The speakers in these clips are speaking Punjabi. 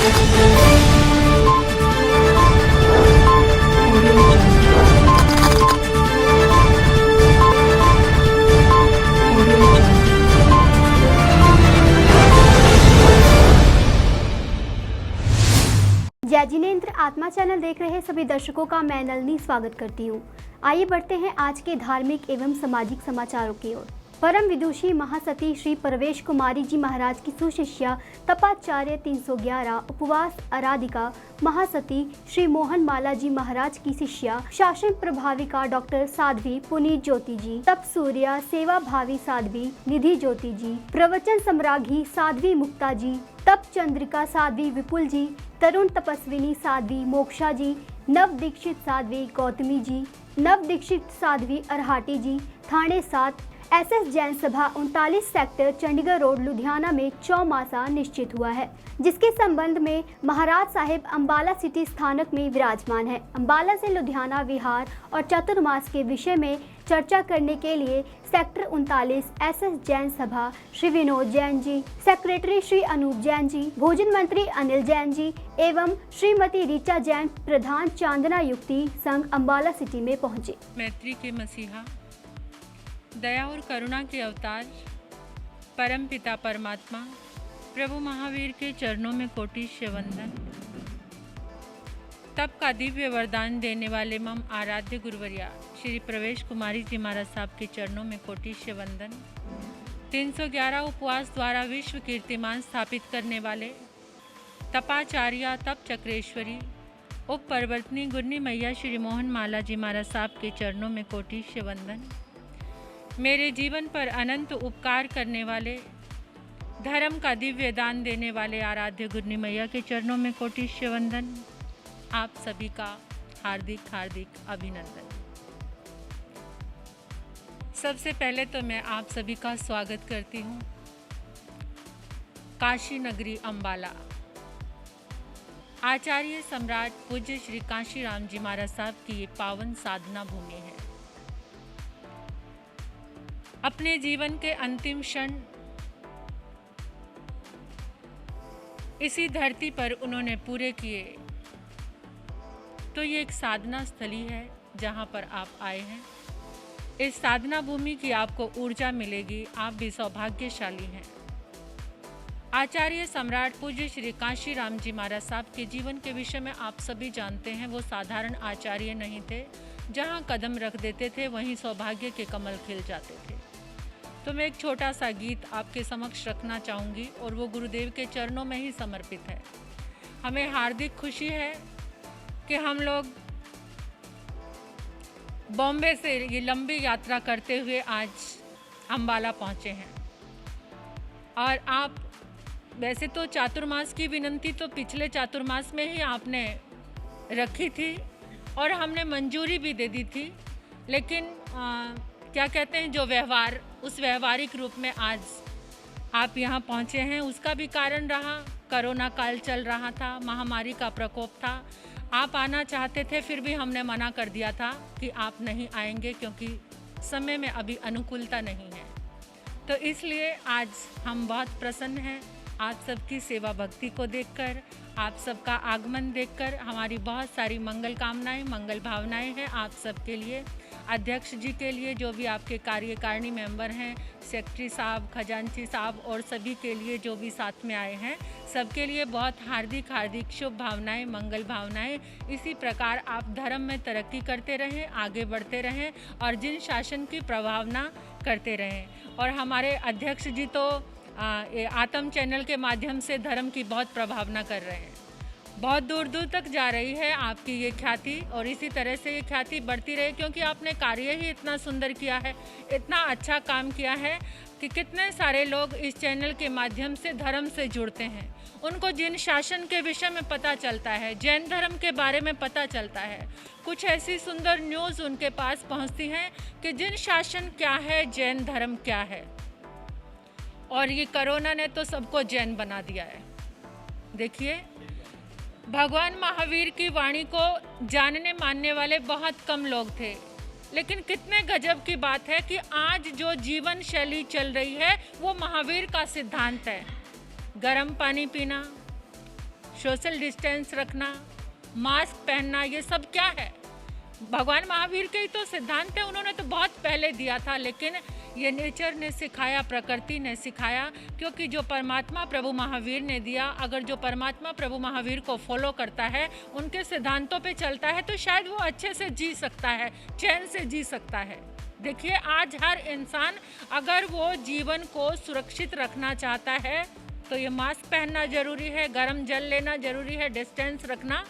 जय जिनेंद्र आत्मा चैनल देख रहे सभी दर्शकों का मैं नलिनी स्वागत करती हूँ। आइए बढ़ते हैं आज के धार्मिक एवं सामाजिक समाचारों की ओर। परम विदुषी महासती श्री प्रवेश कुमारी जी महाराज की सुशिष्या तपाचार्य 311 उपवास आराधिका महासती श्री मोहन माला जी महाराज की शिष्या शासन प्रभाविका डॉक्टर साध्वी पुनीत ज्योति जी, तप सूर्या सेवा भावी साध्वी निधि ज्योति जी, प्रवचन सम्राज्ञी साध्वी मुक्ता जी, तप चंद्रिका साध्वी विपुल जी, तरुण तपस्विनी साध्वी मोक्षा जी, नव दीक्षित साध्वी गौतमी जी, नव दीक्षित साध्वी अरहाटी जी, थाने 7 एसएस जैन सभा 39 सेक्टर चंडीगढ़ रोड लुधियाना में चौमासा निश्चित हुआ है, जिसके संबंध में महाराज साहिब अंबाला सिटी स्थानक में विराजमान है। अंबाला से लुधियाना विहार और चतुर्मास के विषय में चर्चा करने के लिए सेक्टर 39 एसएस जैन सभा श्री विनोद जैन जी, सेक्रेटरी श्री अनूप जैन जी, भोजन मंत्री अनिल जैन जी एवं श्रीमती ऋचा जैन प्रधान चांदना युक्ति संघ अंबाला सिटी में पहुंचे। मैत्री के मसीहा, दया और करुणा के अवतार परम पिता परमात्मा प्रभु महावीर के चरणों में कोटिशय वंदन। तप का दिव्य वरदान देने वाले मम आराध्य गुरुवर्या श्री प्रवेश कुमारी जी महाराज साहब के चरणों में कोटिशय वंदन। 311 उपवास द्वारा विश्व कीर्तिमान स्थापित करने वाले तपाचार्या तप चक्रेश्वरी उप परिवर्तनी गुरनी मैया श्री मोहन माला जी महाराज साहब के चरणों में कोटिशय वंदन। मेरे जीवन पर अनंत उपकार करने वाले धर्म का दिव्य दान देने वाले आराध्य गुरनी मैया के चरणों में कोटिशय वंदन। आप सभी का हार्दिक हार्दिक अभिनंदन। सबसे पहले तो मैं आप सभी का स्वागत करती हूँ काशी नगरी अंबाला, आचार्य सम्राट पूज्य श्री काशी राम जी महाराज साहब की ये पावन साधना भूमि है। अपने जीवन के अंतिम क्षण इसी धरती पर उन्होंने पूरे किए, तो ये एक साधना स्थली है जहाँ पर आप आए हैं। इस साधना भूमि की आपको ऊर्जा मिलेगी, आप भी सौभाग्यशाली हैं। आचार्य सम्राट पूज्य श्री काशी राम जी महाराज साहब के जीवन के विषय में आप सभी जानते हैं। वो साधारण आचार्य नहीं थे, जहाँ कदम रख देते थे वहीं सौभाग्य के कमल खिल जाते थे। तो मैं एक छोटा सा गीत आपके समक्ष रखना चाहूँगी और वो गुरुदेव के चरणों में ही समर्पित है। हमें हार्दिक खुशी है कि हम लोग बॉम्बे से ये लंबी यात्रा करते हुए आज अंबाला पहुँचे हैं। और आप वैसे तो चातुर्मास की विनंती तो पिछले चातुर्मास में ही आपने रखी थी और हमने मंजूरी भी दे दी थी, लेकिन क्या कहते हैं जो व्यवहार, उस व्यवहारिक रूप में आज आप यहाँ पहुँचे हैं। उसका भी कारण रहा, कोरोना काल चल रहा था, महामारी का प्रकोप था। आप आना चाहते थे, फिर भी हमने मना कर दिया था कि आप नहीं आएंगे क्योंकि समय में अभी अनुकूलता नहीं है। तो इसलिए आज हम बहुत प्रसन्न हैं आप सबकी सेवा भक्ति को देखकर, आप सबका आगमन देखकर। हमारी बहुत सारी मंगल कामनाएं, मंगल भावनाएं हैं आप सबके लिए, अध्यक्ष जी के लिए, जो भी आपके कार्यकारिणी मेंबर हैं, सेक्रेटरी साहब, खजांची साहब और सभी के लिए जो भी साथ में आए हैं, सबके लिए बहुत हार्दिक हार्दिक शुभ भावनाएं, मंगल भावनाएं। इसी प्रकार आप धर्म में तरक्की करते रहें, आगे बढ़ते रहें और जिन शासन की प्रभावना करते रहें। और हमारे अध्यक्ष जी तो आत्म चैनल के माध्यम से धर्म की बहुत प्रभावना कर रहे हैं। बहुत दूर दूर तक जा रही है आपकी ये ख्याति और इसी तरह से ये ख्याति बढ़ती रहे, क्योंकि आपने कार्य ही इतना सुंदर किया है, इतना अच्छा काम किया है कि कितने सारे लोग इस चैनल के माध्यम से धर्म से जुड़ते हैं। उनको जिन शासन के विषय में पता चलता है, जैन धर्म के बारे में पता चलता है, कुछ ऐसी सुंदर न्यूज़ उनके पास पहुंचती हैं कि जिन शासन क्या है, जैन धर्म क्या है। और ये कोरोना ने तो सबको जैन बना दिया है। देखिए, भगवान महावीर की वाणी को जानने मानने वाले बहुत कम लोग थे, लेकिन कितने गजब की बात है कि आज जो जीवन शैली चल रही है वो महावीर का सिद्धांत है। गर्म पानी पीना, सोशल डिस्टेंस रखना, मास्क पहनना, ये सब क्या है? भगवान महावीर के ही तो सिद्धांत है, उन्होंने तो बहुत पहले दिया था, लेकिन ये नेचर ने सिखाया, प्रकृति ने सिखाया, क्योंकि जो परमात्मा प्रभु महावीर ने दिया, अगर जो परमात्मा प्रभु महावीर को फॉलो करता है, उनके सिद्धांतों पे चलता है, तो शायद वो अच्छे से जी सकता है, चैन से जी सकता है। देखिए, आज हर इंसान अगर वो जीवन को सुरक्षित रखना चाहता है तो ये मास्क पहनना ज़रूरी है, गर्म जल लेना ज़रूरी है, डिस्टेंस रखना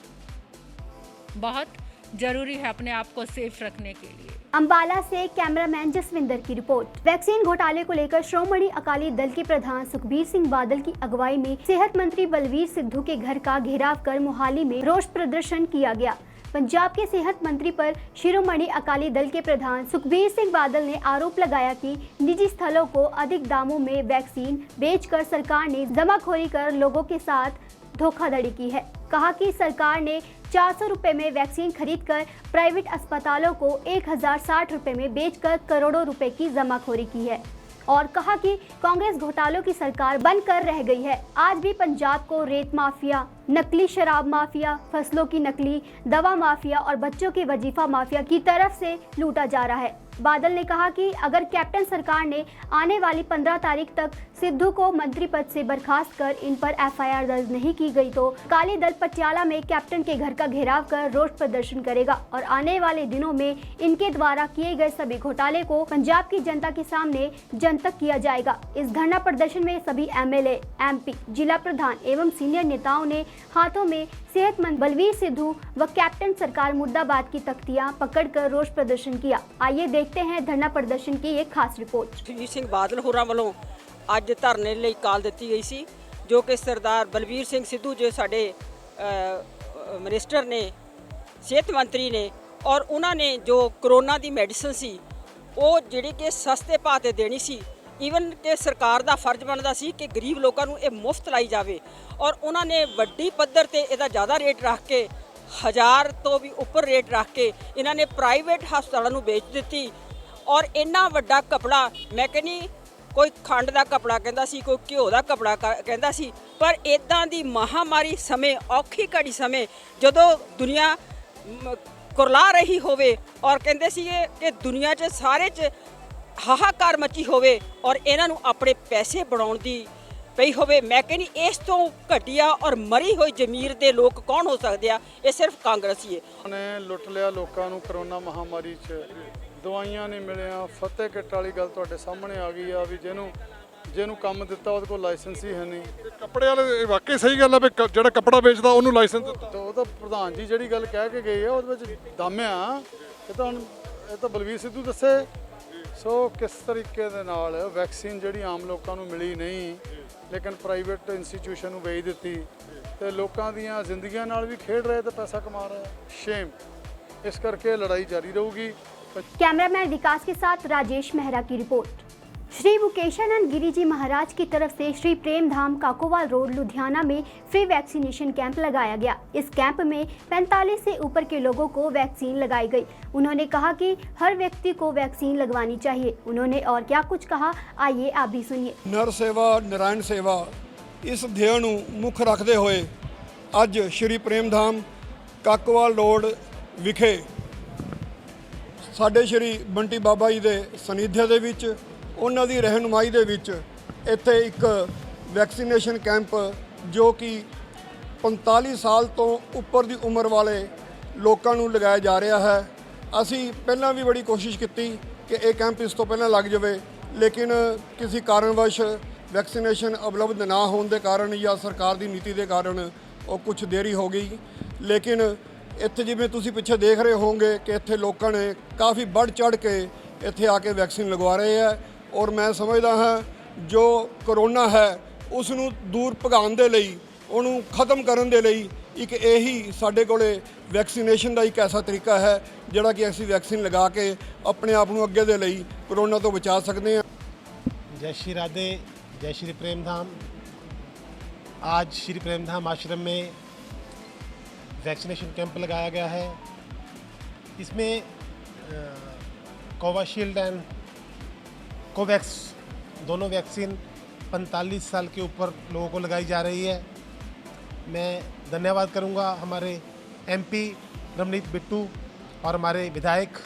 बहुत ज़रूरी है अपने आप को सेफ रखने के लिए। अंबाला से कैमरामैन जसविंदर की रिपोर्ट। वैक्सीन घोटाले को लेकर श्रोमणी अकाली दल के प्रधान सुखबीर सिंह बादल की अगुवाई में सेहत मंत्री बलवीर सिद्धू के घर का घेराव कर मोहाली में रोष प्रदर्शन किया गया। पंजाब के सेहत मंत्री पर शिरोमणि अकाली दल के प्रधान सुखबीर सिंह बादल ने आरोप लगाया कि निजी स्थलों को अधिक दामों में वैक्सीन बेचकर सरकार ने जमाखोरी कर लोगों के साथ धोखाधड़ी की है। कहा कि सरकार ने 400 रुपए में वैक्सीन खरीदकर प्राइवेट अस्पतालों को 1060 रुपए में बेचकर करोड़ों रुपए की जमाखोरी की है और कहा कि कांग्रेस घोटालों की सरकार बनकर रह गई है। आज भी पंजाब को रेत माफिया, नकली शराब माफिया, फसलों की नकली दवा माफिया और बच्चों की वजीफा माफिया की तरफ से लूटा जा रहा है। बादल ने कहा कि अगर कैप्टन सरकार ने आने वाली 15 तारीख तक सिद्धू को मंत्री पद से बर्खास्त कर इन पर एफआईआर दर्ज नहीं की गई तो अकाली दल पटियाला में कैप्टन के घर का घेराव कर रोष प्रदर्शन करेगा और आने वाले दिनों में इनके द्वारा किए गए सभी घोटाले को पंजाब की जनता के सामने जनतक किया जाएगा। इस धरना प्रदर्शन में सभी एमएलए, एमपी, जिला प्रधान एवं सीनियर नेताओं ने हाथों में सेहत मंत्री बलवीर सिद्धू व कैप्टन सरकार मुर्दाबाद की तख्तियां पकड़कर रोष प्रदर्शन किया। आइए देखते हैं धरना प्रदर्शन की एक खास रिपोर्ट। सुखबीर सिंह बादल होਰਾਂ ਵੱਲੋਂ ਅੱਜ ਧਰਨੇ ਲਈ ਕਾਲ ਦਿੱਤੀ ਗਈ ਸੀ, ਜੋ ਕਿ ਸਰਦਾਰ ਬਲਵੀਰ ਸਿੰਘ ਸਿੱਧੂ ਜੋ ਸਾਡੇ ਮਿਨਿਸਟਰ ਨੇ, ਸਿਹਤ ਮੰਤਰੀ ਨੇ, ਔਰ ਉਹਨਾਂ ਨੇ ਜੋ ਕਰੋਨਾ ਦੀ ਮੈਡੀਸਨ ਸੀ ਉਹ ਜਿਹੜੀ ਕਿ ਸਸਤੇ ਭਾਅ ਤੇ ਦੇਣੀ ਸੀ। ਈਵਨ ਕਿ ਸਰਕਾਰ ਦਾ ਫਰਜ਼ ਬਣਦਾ ਸੀ ਕਿ ਗਰੀਬ ਲੋਕਾਂ ਨੂੰ ਇਹ ਮੁਫਤ ਲਾਈ ਜਾਵੇ, ਔਰ ਉਹਨਾਂ ਨੇ ਵੱਡੀ ਪੱਧਰ ਤੇ ਇਹਦਾ ਜ਼ਿਆਦਾ ਰੇਟ ਰੱਖ ਕੇ 1000 ਤੋਂ ਵੀ ਉੱਪਰ ਰੇਟ ਰੱਖ ਕੇ ਇਹਨਾਂ ਨੇ ਪ੍ਰਾਈਵੇਟ ਹਸਪਤਾਲਾਂ ਨੂੰ ਵੇਚ ਦਿੱਤੀ। ਔਰ ਇੰਨਾ ਵੱਡਾ ਕਪੜਾ, ਮੈਂ ਕਹਿੰਦੀ ਕੋਈ ਖੰਡ ਦਾ ਕਪੜਾ ਕਹਿੰਦਾ ਸੀ, ਕੋਈ ਘਿਓ ਦਾ ਕਪੜਾ ਕਹਿੰਦਾ ਸੀ, ਪਰ ਇਦਾਂ ਦੀ ਮਹਾਮਾਰੀ ਸਮੇਂ, ਔਖੀ ਘੜੀ ਸਮੇਂ ਜਦੋਂ ਦੁਨੀਆ ਕੁਰਲਾ ਰਹੀ ਹੋਵੇ ਔਰ ਕਹਿੰਦੇ ਸੀ ਕਿ ਦੁਨੀਆ 'ਚ ਸਾਰੇ 'ਚ ਹਾਹਾਕਾਰ ਮਚੀ ਹੋਵੇ ਔਰ ਇਹਨਾਂ ਨੂੰ ਆਪਣੇ ਪੈਸੇ ਬਣਾਉਣ ਦੀ ਪਈ ਹੋਵੇ, ਮੈਂ ਕਹਿੰਦੀ ਇਸ ਤੋਂ ਘਟੀਆ ਔਰ ਮਰੀ ਹੋਈ ਜ਼ਮੀਰ ਦੇ ਲੋਕ ਕੌਣ ਹੋ ਸਕਦੇ ਆ? ਇਹ ਸਿਰਫ ਕਾਂਗਰਸੀ ਹੈ। ਉਹਨੇ ਲੁੱਟ ਲਿਆ ਲੋਕਾਂ ਨੂੰ ਕਰੋਨਾ ਮਹਾਮਾਰੀ 'ਚ, ਦਵਾਈਆਂ ਨਹੀਂ ਮਿਲੀਆਂ। ਫਤਿਹ ਕਿੱਟ ਵਾਲੀ ਗੱਲ ਤੁਹਾਡੇ ਸਾਹਮਣੇ ਆ ਗਈ ਆ ਵੀ ਜਿਹਨੂੰ ਕੰਮ ਦਿੱਤਾ ਉਹਦੇ ਕੋਲ ਲਾਇਸੈਂਸ ਹੀ ਹੈ ਨਹੀਂ। ਕੱਪੜੇ ਵਾਲੇ ਵਾਕਈ ਸਹੀ ਗੱਲ ਆ ਵੀ ਜਿਹੜਾ ਕੱਪੜਾ ਵੇਚਦਾ ਉਹਨੂੰ ਲਾਇਸੈਂਸ ਦਿੱਤਾ। ਤਾਂ ਉਹ ਤਾਂ ਪ੍ਰਧਾਨ ਜੀ ਜਿਹੜੀ ਗੱਲ ਕਹਿ ਕੇ ਗਏ ਆ ਉਹਦੇ ਵਿੱਚ ਦਮ ਆ। ਇਹ ਤਾਂ ਬਲਵੀਰ ਸਿੱਧੂ ਦੱਸੇ। ਸੋ ਕਿਸ ਤਰੀਕੇ ਦੇ ਨਾਲ ਵੈਕਸੀਨ ਜਿਹੜੀ ਆਮ ਲੋਕਾਂ ਨੂੰ ਮਿਲੀ ਨਹੀਂ, ਲੇਕਿਨ ਪ੍ਰਾਈਵੇਟ ਇੰਸਟੀਟਿਊਸ਼ਨ ਨੂੰ ਵੇਚ ਦਿੱਤੀ ਤੇ ਲੋਕਾਂ ਦੀਆਂ ਜ਼ਿੰਦਗੀਆਂ ਨਾਲ ਵੀ ਖੇਡ ਰਹੇ ਤੇ ਪੈਸਾ ਕਮਾ ਰਹੇ। ਸ਼ੇਮ। ਇਸ ਕਰਕੇ ਲੜਾਈ ਜਾਰੀ ਰਹੂਗੀ। कैमरामैन विकास के साथ राजेश मेहरा की रिपोर्ट। श्री मुकेशानंद गिरी जी महाराज की तरफ से श्री प्रेम धाम काकोवाल रोड लुधियाना में फ्री वैक्सीनेशन कैंप लगाया गया। इस कैंप में 45 से ऊपर के लोगों को वैक्सीन लगाई गई। उन्होंने कहा कि हर व्यक्ति को वैक्सीन लगवानी चाहिए। उन्होंने और क्या कुछ कहा, आइए आप भी सुनिए। नर सेवा नारायण सेवा इस ध्येय ਨੂੰ ਮੁੱਖ ਰੱਖਦੇ ਹੋਏ ਅੱਜ ਸ਼੍ਰੀ ਪ੍ਰੇਮ ਧਾਮ ਕਾਕੋਵਾਲ ਰੋਡ ਵਿਖੇ ਸਾਡੇ ਸ਼੍ਰੀ ਬੰਟੀ ਬਾਬਾ ਜੀ ਦੇ ਸਨਿਧਿਆ ਦੇ ਵਿੱਚ, ਉਹਨਾਂ ਦੀ ਰਹਿਨੁਮਾਈ ਦੇ ਵਿੱਚ ਇੱਥੇ ਇੱਕ ਵੈਕਸੀਨੇਸ਼ਨ ਕੈਂਪ ਜੋ ਕਿ 45 ਸਾਲ ਤੋਂ ਉੱਪਰ ਦੀ ਉਮਰ ਵਾਲੇ ਲੋਕਾਂ ਨੂੰ ਲਗਾਇਆ ਜਾ ਰਿਹਾ ਹੈ। ਅਸੀਂ ਪਹਿਲਾਂ ਵੀ ਬੜੀ ਕੋਸ਼ਿਸ਼ ਕੀਤੀ ਕਿ ਇਹ ਕੈਂਪ ਇਸ ਤੋਂ ਪਹਿਲਾਂ ਲੱਗ ਜਾਵੇ, ਲੇਕਿਨ ਕਿਸੇ ਕਾਰਨਵਸ਼ ਵੈਕਸੀਨੇਸ਼ਨ ਉਪਲਬਧ ਨਾ ਹੋਣ ਦੇ ਕਾਰਨ ਜਾਂ ਸਰਕਾਰ ਦੀ ਨੀਤੀ ਦੇ ਕਾਰਨ ਉਹ ਕੁਝ ਦੇਰੀ ਹੋ ਗਈ। ਲੇਕਿਨ ਇੱਥੇ ਜਿਵੇਂ ਤੁਸੀਂ ਪਿੱਛੇ ਦੇਖ ਰਹੇ ਹੋਵੋਗੇ ਕਿ ਇੱਥੇ ਲੋਕਾਂ ਨੇ ਕਾਫੀ ਵੱਧ ਚੜ੍ਹ ਕੇ ਇੱਥੇ ਆ ਕੇ ਵੈਕਸੀਨ ਲਗਵਾ ਰਹੇ ਹੈ। ਔਰ ਮੈਂ ਸਮਝਦਾ ਹਾਂ ਜੋ ਕਰੋਨਾ ਹੈ ਉਸ ਨੂੰ ਦੂਰ ਭਗਾਉਣ ਦੇ ਲਈ, ਉਹਨੂੰ ਖਤਮ ਕਰਨ ਦੇ ਲਈ ਇੱਕ ਇਹੀ ਸਾਡੇ ਕੋਲੇ ਵੈਕਸੀਨੇਸ਼ਨ ਦਾ ਇੱਕ ਐਸਾ ਤਰੀਕਾ ਹੈ ਜਿਹੜਾ ਕਿ ਅਸੀਂ ਵੈਕਸੀਨ ਲਗਾ ਕੇ ਆਪਣੇ ਆਪ ਨੂੰ ਅੱਗੇ ਦੇ ਲਈ ਕਰੋਨਾ ਤੋਂ ਬਚਾ ਸਕਦੇ ਹਾਂ। जय श्री राधे, जय श्री प्रेम धाम। आज श्री प्रेम धाम आश्रम में वैक्सीनेशन कैंप लगाया गया है। इसमें कोविशील्ड एंड कोवैक्स दोनों वैक्सीन 45 साल के ऊपर लोगों को लगाई जा रही है। मैं धन्यवाद करूंगा हमारे एमपी रमनीत बिट्टू और हमारे विधायक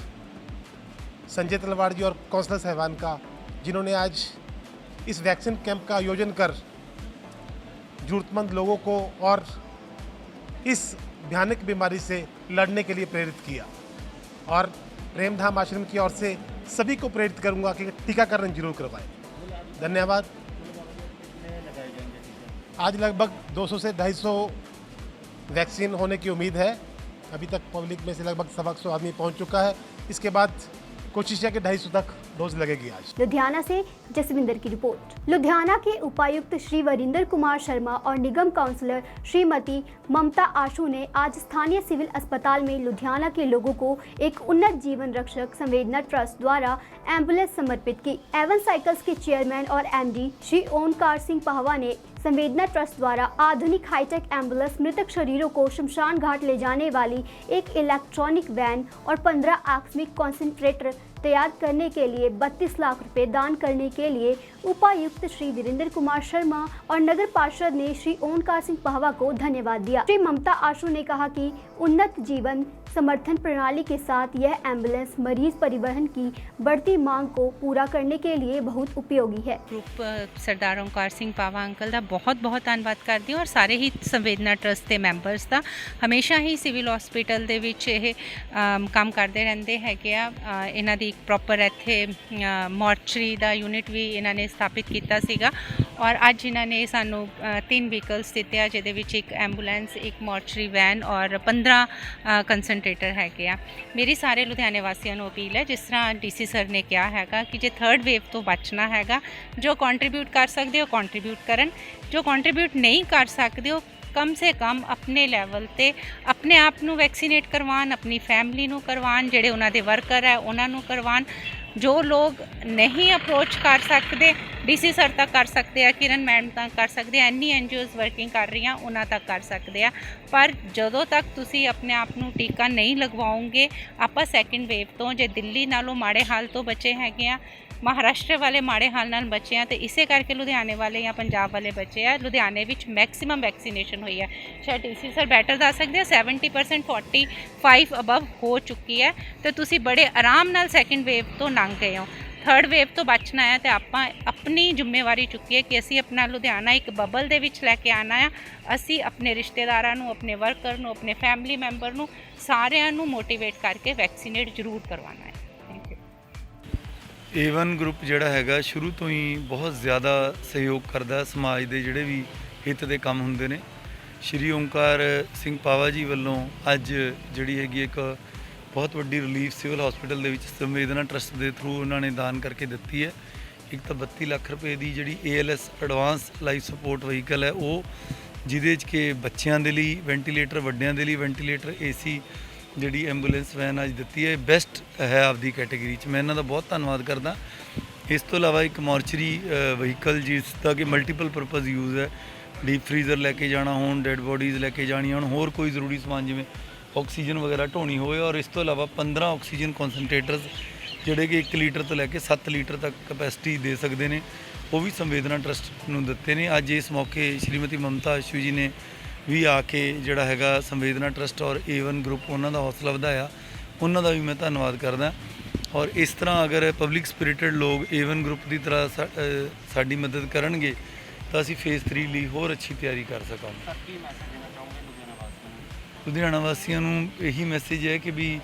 संजय तलवार जी और कौंसलर साहिबान का, जिन्होंने आज इस वैक्सीन कैंप का आयोजन कर ज़रूरतमंद लोगों को और इस भयानक बीमारी से लड़ने के लिए प्रेरित किया। और प्रेमधाम आश्रम की ओर से सभी को प्रेरित करूंगा कि टीकाकरण जरूर करवाएं। धन्यवाद। आज लगभग 200 से 250 वैक्सीन होने की उम्मीद है। अभी तक पब्लिक में से लगभग 125 आदमी पहुंच चुका है। इसके बाद कोशिश है कि 250 तक डोज लगेगी आज। लुधियाना से जसविंदर की रिपोर्ट। लुधियाना के उपायुक्त श्री वरिंदर कुमार शर्मा और निगम काउंसलर श्रीमती ममता आशु ने आज स्थानीय सिविल अस्पताल में लुधियाना के लोगों को एक उन्नत जीवन रक्षक संवेदना ट्रस्ट द्वारा एम्बुलेंस समर्पित की। एवन साइकिल्स के चेयरमैन और एमडी श्री ओंकार सिंह पहवा ने संवेदना ट्रस्ट द्वारा आधुनिक हाईटेक एम्बुलेंस, मृतक शरीरों को शमशान घाट ले जाने वाली एक इलेक्ट्रॉनिक वैन और 15 आकस्मिक कॉन्सेंट्रेटर तैयार करने के लिए 32 लाख रुपए दान करने के लिए उपायुक्त श्री वीरेंद्र कुमार शर्मा और नगर पार्षद ने श्री ओंकार सिंह पहवा को धन्यवाद दिया। श्री ममता आशु ने कहा कि उन्नत जीवन समर्थन प्रणाली के साथ यह एम्बुलेंस मरीज परिवहन की बढ़ती मांग को पूरा करने के लिए बहुत उपयोगी है। ग्रुप सरदार ओंकार सिंह पावा अंकल ਦਾ ਬਹੁਤ ਧੰਨਵਾਦ ਕਰਦੀ ਹਾਂ ਔਰ ਸਾਰੇ ਹੀ ਸੰਵੇਦਨਾ ਟਰਸਟ ਦੇ ਮੈਂਬਰਸ ਦਾ। ਹਮੇਸ਼ਾ ਹੀ ਸਿਵਲ ਹਸਪੀਟਲ ਦੇ ਵਿੱਚ ਇਹ ਕੰਮ ਕਰਦੇ ਰਹਿੰਦੇ ਹੈਗੇ ਆ। ਇਹਨਾਂ ਦੀ ਇੱਕ ਪ੍ਰੋਪਰ ਇੱਥੇ ਮੋਰਚਰੀ ਦਾ ਯੂਨਿਟ ਵੀ ਇਹਨਾਂ ਨੇ ਸਥਾਪਿਤ ਕੀਤਾ ਸੀਗਾ ਔਰ ਅੱਜ ਇਹਨਾਂ ਨੇ ਸਾਨੂੰ 3 ਵਹੀਕਲਸ ਦਿੱਤੇ ਆ, ਜਿਹਦੇ ਵਿੱਚ ਇੱਕ ਐਂਬੂਲੈਂਸ, ਇੱਕ ਮੋਰਚਰੀ ਵੈਨ ਔਰ 15 ਕੰਸਨਟ੍ਰੇਟਰ ਹੈਗੇ ਆ। ਮੇਰੀ ਸਾਰੇ ਲੁਧਿਆਣੇ ਵਾਸੀਆਂ ਨੂੰ ਅਪੀਲ ਹੈ, ਜਿਸ ਤਰ੍ਹਾਂ ਡੀਸੀ ਸਰ ਨੇ ਕਿਹਾ ਹੈਗਾ ਕਿ ਜੇ 3rd ਵੇਵ ਤੋਂ ਬਚਣਾ ਹੈਗਾ, ਜੋ ਕੰਟਰੀਬਿਊਟ ਕਰ ਸਕਦੇ ਹੋ ਕੰਟਰੀਬਿਊਟ ਕਰਨ, ਜੋ ਕੰਟਰੀਬਿਊਟ ਨਹੀਂ ਕਰ ਸਕਦੇ ਹੋ ਕਮ ਸੇ ਕਮ ਆਪਣੇ ਲੈਵਲ ਤੇ ਆਪਣੇ ਆਪ ਨੂੰ ਵੈਕਸੀਨੇਟ ਕਰਵਾਉਣ, ਆਪਣੀ ਫੈਮਿਲੀ ਨੂੰ ਕਰਵਾਉਣ, ਜਿਹੜੇ ਉਹਨਾਂ ਦੇ ਵਰਕਰ ਹੈ ਉਹਨਾਂ ਨੂੰ ਕਰਵਾਉਣ। ਜੋ ਲੋਕ ਨਹੀਂ ਅਪਰੋਚ ਕਰ ਸਕਦੇ, ਡੀਸੀ ਸਰ ਤੱਕ ਕਰ ਸਕਦੇ ਆ, ਕਿਰਨ ਮੈਡਮ ਤੱਕ ਕਰ ਸਕਦੇ ਆ, ਐਨੀ ਐਨਜੀਓਜ਼ ਵਰਕਿੰਗ ਕਰ ਰਹੀਆਂ ਉਹਨਾਂ ਤੱਕ ਕਰ ਸਕਦੇ ਆ। ਪਰ ਜਦੋਂ ਤੱਕ ਤੁਸੀਂ ਆਪਣੇ ਆਪ ਨੂੰ ਟੀਕਾ ਨਹੀਂ ਲਗਵਾਓਗੇ, ਆਪਾਂ 2nd ਵੇਵ ਤੋਂ, ਜੇ ਦਿੱਲੀ ਨਾਲੋਂ ਮਾੜੇ ਹਾਲ ਤੋਂ ਬਚੇ ਹੈਗੇ ਆ, ਮਹਾਰਾਸ਼ਟਰ ਵਾਲੇ ਮਾੜੇ ਹਾਲ ਨਾਲ ਬਚੇ ਆ, ਤੇ ਇਸੇ ਕਰਕੇ ਲੁਧਿਆਣੇ ਵਾਲੇ ਜਾਂ ਪੰਜਾਬ ਵਾਲੇ ਬਚੇ ਆ। ਲੁਧਿਆਣੇ ਵਿੱਚ ਮੈਕਸਿਮਮ ਵੈਕਸੀਨੇਸ਼ਨ ਹੋਈ ਹੈ, ਸ਼ਾਇਦ ਡੀਸੀ ਸਰ ਬੈਟਰ ਦੱਸ ਸਕਦੇ ਆ, 70% 45 ਅਬਵ ਹੋ ਚੁੱਕੀ ਹੈ, ਤੇ ਤੁਸੀਂ ਬੜੇ ਆਰਾਮ ਨਾਲ 2nd ਵੇਵ ਤੋਂ ਲੰਘ ਗਏ ਹੋ। 3rd ਵੇਵ ਤੋਂ ਬਚਣਾ ਹੈ ਤੇ ਆਪਾਂ ਆਪਣੀ ਜ਼ਿੰਮੇਵਾਰੀ ਚੁੱਕੀਏ ਕਿ ਅਸੀਂ ਆਪਣਾ ਲੁਧਿਆਣਾ ਇੱਕ ਬਬਲ ਦੇ ਵਿੱਚ ਲੈ ਕੇ ਆਉਣਾ ਆ। ਅਸੀਂ ਆਪਣੇ ਰਿਸ਼ਤੇਦਾਰਾਂ ਨੂੰ, ਆਪਣੇ ਵਰਕਰ ਨੂੰ, ਆਪਣੇ ਫੈਮਿਲੀ ਮੈਂਬਰ ਨੂੰ, ਸਾਰਿਆਂ ਨੂੰ ਮੋਟੀਵੇਟ ਕਰਕੇ ਵੈਕਸੀਨੇਟ ਜ਼ਰੂਰ ਕਰਵਾਉਣਾ ਹੈ। Thank you. ਏਵਨ ਗਰੁੱਪ ਜਿਹੜਾ ਹੈਗਾ ਸ਼ੁਰੂ ਤੋਂ ਹੀ ਬਹੁਤ ਜ਼ਿਆਦਾ ਸਹਿਯੋਗ ਕਰਦਾ ਸਮਾਜ ਦੇ ਜਿਹੜੇ ਵੀ ਹਿੱਤ ਦੇ ਕੰਮ ਹੁੰਦੇ ਨੇ। ਸ਼੍ਰੀ ਓਂਕਾਰ ਸਿੰਘ ਪਾਵਾ ਜੀ ਵੱਲੋਂ ਅੱਜ ਜਿਹੜੀ ਹੈਗੀ ਇੱਕ ਬਹੁਤ ਵੱਡੀ ਰਿਲੀਫ ਸਿਵਲ ਹਸਪੀਟਲ ਦੇ ਵਿੱਚ ਸੰਵੇਦਨਾ ਟਰਸਟ ਦੇ ਥਰੂ ਉਹਨਾਂ ਨੇ ਦਾਨ ਕਰਕੇ ਦਿੱਤੀ ਹੈ। ਇੱਕ ਤਾਂ 32 ਲੱਖ ਰੁਪਏ ਦੀ ਜਿਹੜੀ ALS advance life support vehicle ਹੈ ਉਹ, ਜਿਹਦੇ 'ਚ ਕਿ ਬੱਚਿਆਂ ਦੇ ਲਈ ਵੈਂਟੀਲੇਟਰ, ਵੱਡਿਆਂ ਦੇ ਲਈ ਵੈਂਟੀਲੇਟਰ, AC ਜਿਹੜੀ ਐਂਬੂਲੈਂਸ ਵੈਨ ਅੱਜ ਦਿੱਤੀ ਹੈ, ਬੈਸਟ ਹੈ ਆਪਦੀ ਕੈਟੇਗਰੀ 'ਚ। ਮੈਂ ਇਹਨਾਂ ਦਾ ਬਹੁਤ ਧੰਨਵਾਦ ਕਰਦਾ। ਇਸ ਤੋਂ ਇਲਾਵਾ ਇੱਕ ਮੋਰਚਰੀ ਵਹੀਕਲ ਜਿਸ ਦਾ ਕਿ ਮਲਟੀਪਲ ਪਰਪਸ ਯੂਜ਼ ਹੈ, ਡੀਪ ਫਰੀਜ਼ਰ ਲੈ ਕੇ ਜਾਣਾ ਹੋਣ, ਡੈਡ ਬੋਡੀਜ਼ ਲੈ ਕੇ ਜਾਣੀਆਂ ਹੋਣ, ਹੋਰ ਕੋਈ ਜ਼ਰੂਰੀ ਸਮਾਨ ਜਿਵੇਂ ਆਕਸੀਜਨ ਵਗੈਰਾ ਢੋਣੀ ਹੋਵੇ, ਔਰ ਇਸ ਤੋਂ ਇਲਾਵਾ 15 ਆਕਸੀਜਨ ਕੌਨਸਨਟ੍ਰੇਟਰਸ ਜਿਹੜੇ ਕਿ 1 ਲੀਟਰ ਤੋਂ ਲੈ ਕੇ 7 ਲੀਟਰ ਤੱਕ ਕਪੈਸਿਟੀ ਦੇ ਸਕਦੇ ਨੇ, ਉਹ ਵੀ ਸੰਵੇਦਨਾ ਟਰਸਟ ਨੂੰ ਦਿੱਤੇ ਨੇ। ਅੱਜ ਇਸ ਮੌਕੇ ਸ਼੍ਰੀਮਤੀ ਮਮਤਾ ਆਸ਼ੂ ਜੀ ਨੇ ਵੀ ਆ ਕੇ ਜਿਹੜਾ ਹੈਗਾ ਸੰਵੇਦਨਾ ਟਰਸਟ ਔਰ ਏਵਨ ਗਰੁੱਪ ਉਹਨਾਂ ਦਾ ਹੌਸਲਾ ਵਧਾਇਆ, ਉਹਨਾਂ ਦਾ ਵੀ ਮੈਂ ਧੰਨਵਾਦ ਕਰਦਾ। ਔਰ ਇਸ ਤਰ੍ਹਾਂ ਅਗਰ ਪਬਲਿਕ ਸਪਿਰਿਟਡ ਲੋਕ ਏਵਨ ਗਰੁੱਪ ਦੀ ਤਰ੍ਹਾਂ ਸਾਡੀ ਮਦਦ ਕਰਨਗੇ ਤਾਂ ਅਸੀਂ ਫੇਜ਼ 3 ਲਈ ਹੋਰ ਅੱਛੀ ਤਿਆਰੀ ਕਰ ਸਕਾਂਗੇ। ਲੁਧਿਆਣਾ ਵਾਸੀਆਂ ਨੂੰ ਇਹੀ ਮੈਸੇਜ ਹੈ ਕਿ ਵੀ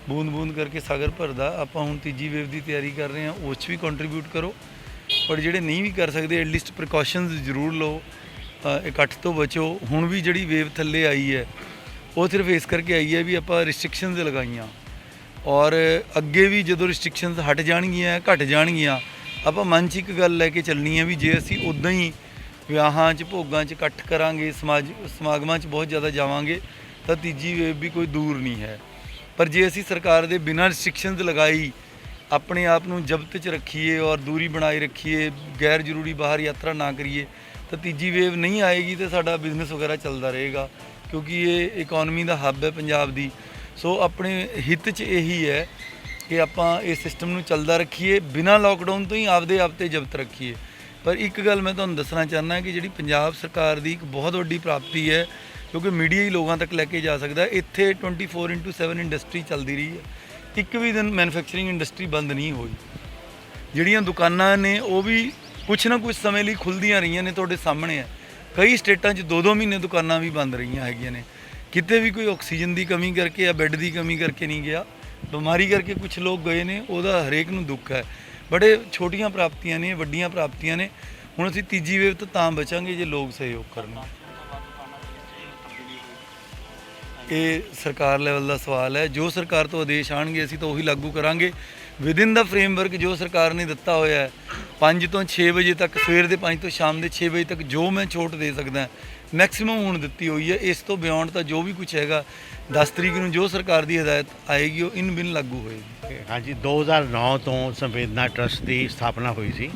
ਬੂੰਦ ਬੂੰਦ ਕਰਕੇ ਸਾਗਰ ਭਰਦਾ। ਆਪਾਂ ਹੁਣ ਤੀਜੀ ਵੇਵ ਦੀ ਤਿਆਰੀ ਕਰ ਰਹੇ ਹਾਂ, ਉਹ 'ਚ ਵੀ ਕੰਟਰੀਬਿਊਟ ਕਰੋ, ਪਰ ਜਿਹੜੇ ਨਹੀਂ ਵੀ ਕਰ ਸਕਦੇ ਐਟਲੀਸਟ ਪ੍ਰੀਕਾਸ਼ਨਸ ਜ਼ਰੂਰ ਲਓ, ਇਕੱਠ ਤੋਂ ਬਚੋ। ਹੁਣ ਵੀ ਜਿਹੜੀ ਵੇਵ ਥੱਲੇ ਆਈ ਹੈ ਉਹ ਸਿਰਫ ਇਸ ਕਰਕੇ ਆਈ ਹੈ ਵੀ ਆਪਾਂ ਰਿਸਟ੍ਰਿਕਸ਼ਨਸ ਲਗਾਈਆਂ, ਔਰ ਅੱਗੇ ਵੀ ਜਦੋਂ ਰਿਸਟ੍ਰਿਕਸ਼ਨਸ ਹਟ ਜਾਣਗੀਆਂ, ਘਟ ਜਾਣਗੀਆਂ, ਆਪਾਂ ਮਨ 'ਚ ਇੱਕ ਗੱਲ ਲੈ ਕੇ ਚੱਲਣੀ ਹੈ ਵੀ ਜੇ ਅਸੀਂ ਉੱਦਾਂ ਹੀ ਵਿਆਹਾਂ 'ਚ, ਭੋਗਾਂ 'ਚ ਇਕੱਠ ਕਰਾਂਗੇ, ਸਮਾਗਮਾਂ 'ਚ ਬਹੁਤ ਜ਼ਿਆਦਾ ਜਾਵਾਂਗੇ ਤਾਂ ਤੀਜੀ ਵੇਵ ਵੀ ਕੋਈ ਦੂਰ ਨਹੀਂ ਹੈ। ਪਰ ਜੇ ਅਸੀਂ ਸਰਕਾਰ ਦੇ ਬਿਨਾਂ ਰਿਸਟ੍ਰਿਕਸ਼ਨਸ ਲਗਾਈ ਆਪਣੇ ਆਪ ਨੂੰ ਜ਼ਬਤ 'ਚ ਰੱਖੀਏ ਔਰ ਦੂਰੀ ਬਣਾਈ ਰੱਖੀਏ, ਗੈਰ ਜ਼ਰੂਰੀ ਬਾਹਰ ਯਾਤਰਾ ਨਾ ਕਰੀਏ, ਤਾਂ ਤੀਜੀ ਵੇਵ ਨਹੀਂ ਆਏਗੀ ਤੇ ਸਾਡਾ ਬਿਜ਼ਨਸ ਵਗੈਰਾ ਚੱਲਦਾ ਰਹੇਗਾ, ਕਿਉਂਕਿ ਇਹ ਇਕਨੋਮੀ ਦਾ ਹੱਬ ਹੈ ਪੰਜਾਬ ਦੀ। ਸੋ ਆਪਣੇ ਹਿੱਤ 'ਚ ਇਹੀ ਹੈ ਕਿ ਆਪਾਂ ਇਸ ਸਿਸਟਮ ਨੂੰ ਚੱਲਦਾ ਰੱਖੀਏ, ਬਿਨਾਂ ਲਾਕਡਾਊਨ ਤੋਂ ਹੀ ਆਪਦੇ ਆਪ 'ਤੇ ਜ਼ਬਤ ਰੱਖੀਏ। ਪਰ ਇੱਕ ਗੱਲ ਮੈਂ ਤੁਹਾਨੂੰ ਦੱਸਣਾ ਚਾਹੁੰਦਾ ਕਿ ਜਿਹੜੀ ਪੰਜਾਬ ਸਰਕਾਰ ਦੀ ਇੱਕ ਬਹੁਤ ਵੱਡੀ ਪ੍ਰਾਪਤੀ ਹੈ, ਕਿਉਂਕਿ ਮੀਡੀਆ ਹੀ ਲੋਕਾਂ ਤੱਕ ਲੈ ਕੇ ਜਾ ਸਕਦਾ। ਇੱਥੇ 24/7 ਇੰਡਸਟਰੀ ਚੱਲਦੀ ਰਹੀ ਹੈ, ਇੱਕ ਵੀ ਦਿਨ ਮੈਨੂਫੈਕਚਰਿੰਗ ਇੰਡਸਟਰੀ ਬੰਦ ਨਹੀਂ ਹੋਈ। ਜਿਹੜੀਆਂ ਦੁਕਾਨਾਂ ਨੇ ਉਹ ਵੀ ਕੁਛ ਨਾ ਕੁਛ ਸਮੇਂ ਲਈ ਖੁੱਲ੍ਹਦੀਆਂ ਰਹੀਆਂ ਨੇ, ਤੁਹਾਡੇ ਸਾਹਮਣੇ ਹੈ। ਕਈ ਸਟੇਟਾਂ 'ਚ 2-2 ਮਹੀਨੇ ਦੁਕਾਨਾਂ ਵੀ ਬੰਦ ਰਹੀਆਂ ਹੈਗੀਆਂ ਨੇ। ਕਿਤੇ ਵੀ ਕੋਈ ਆਕਸੀਜਨ ਦੀ ਕਮੀ ਕਰਕੇ ਜਾਂ ਬੈੱਡ ਦੀ ਕਮੀ ਕਰਕੇ ਨਹੀਂ ਗਿਆ, ਬਿਮਾਰੀ ਕਰਕੇ ਕੁਝ ਲੋਕ ਗਏ ਨੇ, ਉਹਦਾ ਹਰੇਕ ਨੂੰ ਦੁੱਖ ਹੈ। ਬੜੇ ਛੋਟੀਆਂ ਪ੍ਰਾਪਤੀਆਂ ਨੇ, ਵੱਡੀਆਂ ਪ੍ਰਾਪਤੀਆਂ ਨੇ। ਹੁਣ ਅਸੀਂ ਤੀਜੀ ਵੇਵ ਤੋਂ ਤਾਂ ਬਚਾਂਗੇ ਜੇ ਲੋਕ ਸਹਿਯੋਗ ਕਰਨਗੇ। ਇਹ ਸਰਕਾਰ ਲੈਵਲ ਦਾ ਸਵਾਲ ਹੈ। ਜੋ ਸਰਕਾਰ ਤੋਂ ਆਦੇਸ਼ ਆਉਣਗੇ ਅਸੀਂ ਤਾਂ ਉਹੀ ਲਾਗੂ ਕਰਾਂਗੇ ਵਿਦਿਨ ਦਾ ਫਰੇਮਵਰਕ ਜੋ ਸਰਕਾਰ ਨੇ ਦਿੱਤਾ ਹੋਇਆ ਹੈ। 5 ਤੋਂ 6 ਵਜੇ ਤੱਕ, ਸਵੇਰ ਦੇ 5 ਤੋਂ ਸ਼ਾਮ ਦੇ 6 ਵਜੇ ਤੱਕ ਜੋ ਮੈਂ ਛੋਟ ਦੇ ਸਕਦਾ ਮੈਕਸਿਮਮ ਹੁਣ ਦਿੱਤੀ ਹੋਈ ਹੈ। ਇਸ ਤੋਂ ਬਿਯੋਂਡ ਤਾਂ ਜੋ ਵੀ ਕੁਝ ਹੈਗਾ 10 ਤਰੀਕ ਨੂੰ ਜੋ ਸਰਕਾਰ ਦੀ ਹਦਾਇਤ ਆਏਗੀ ਉਹ ਇਨ ਬਿਨ ਲਾਗੂ ਹੋਏਗੀ। ਹਾਂਜੀ, 2009 ਤੋਂ ਸੰਵੇਦਨਾ ਟਰਸਟ ਦੀ ਸਥਾਪਨਾ ਹੋਈ ਸੀ।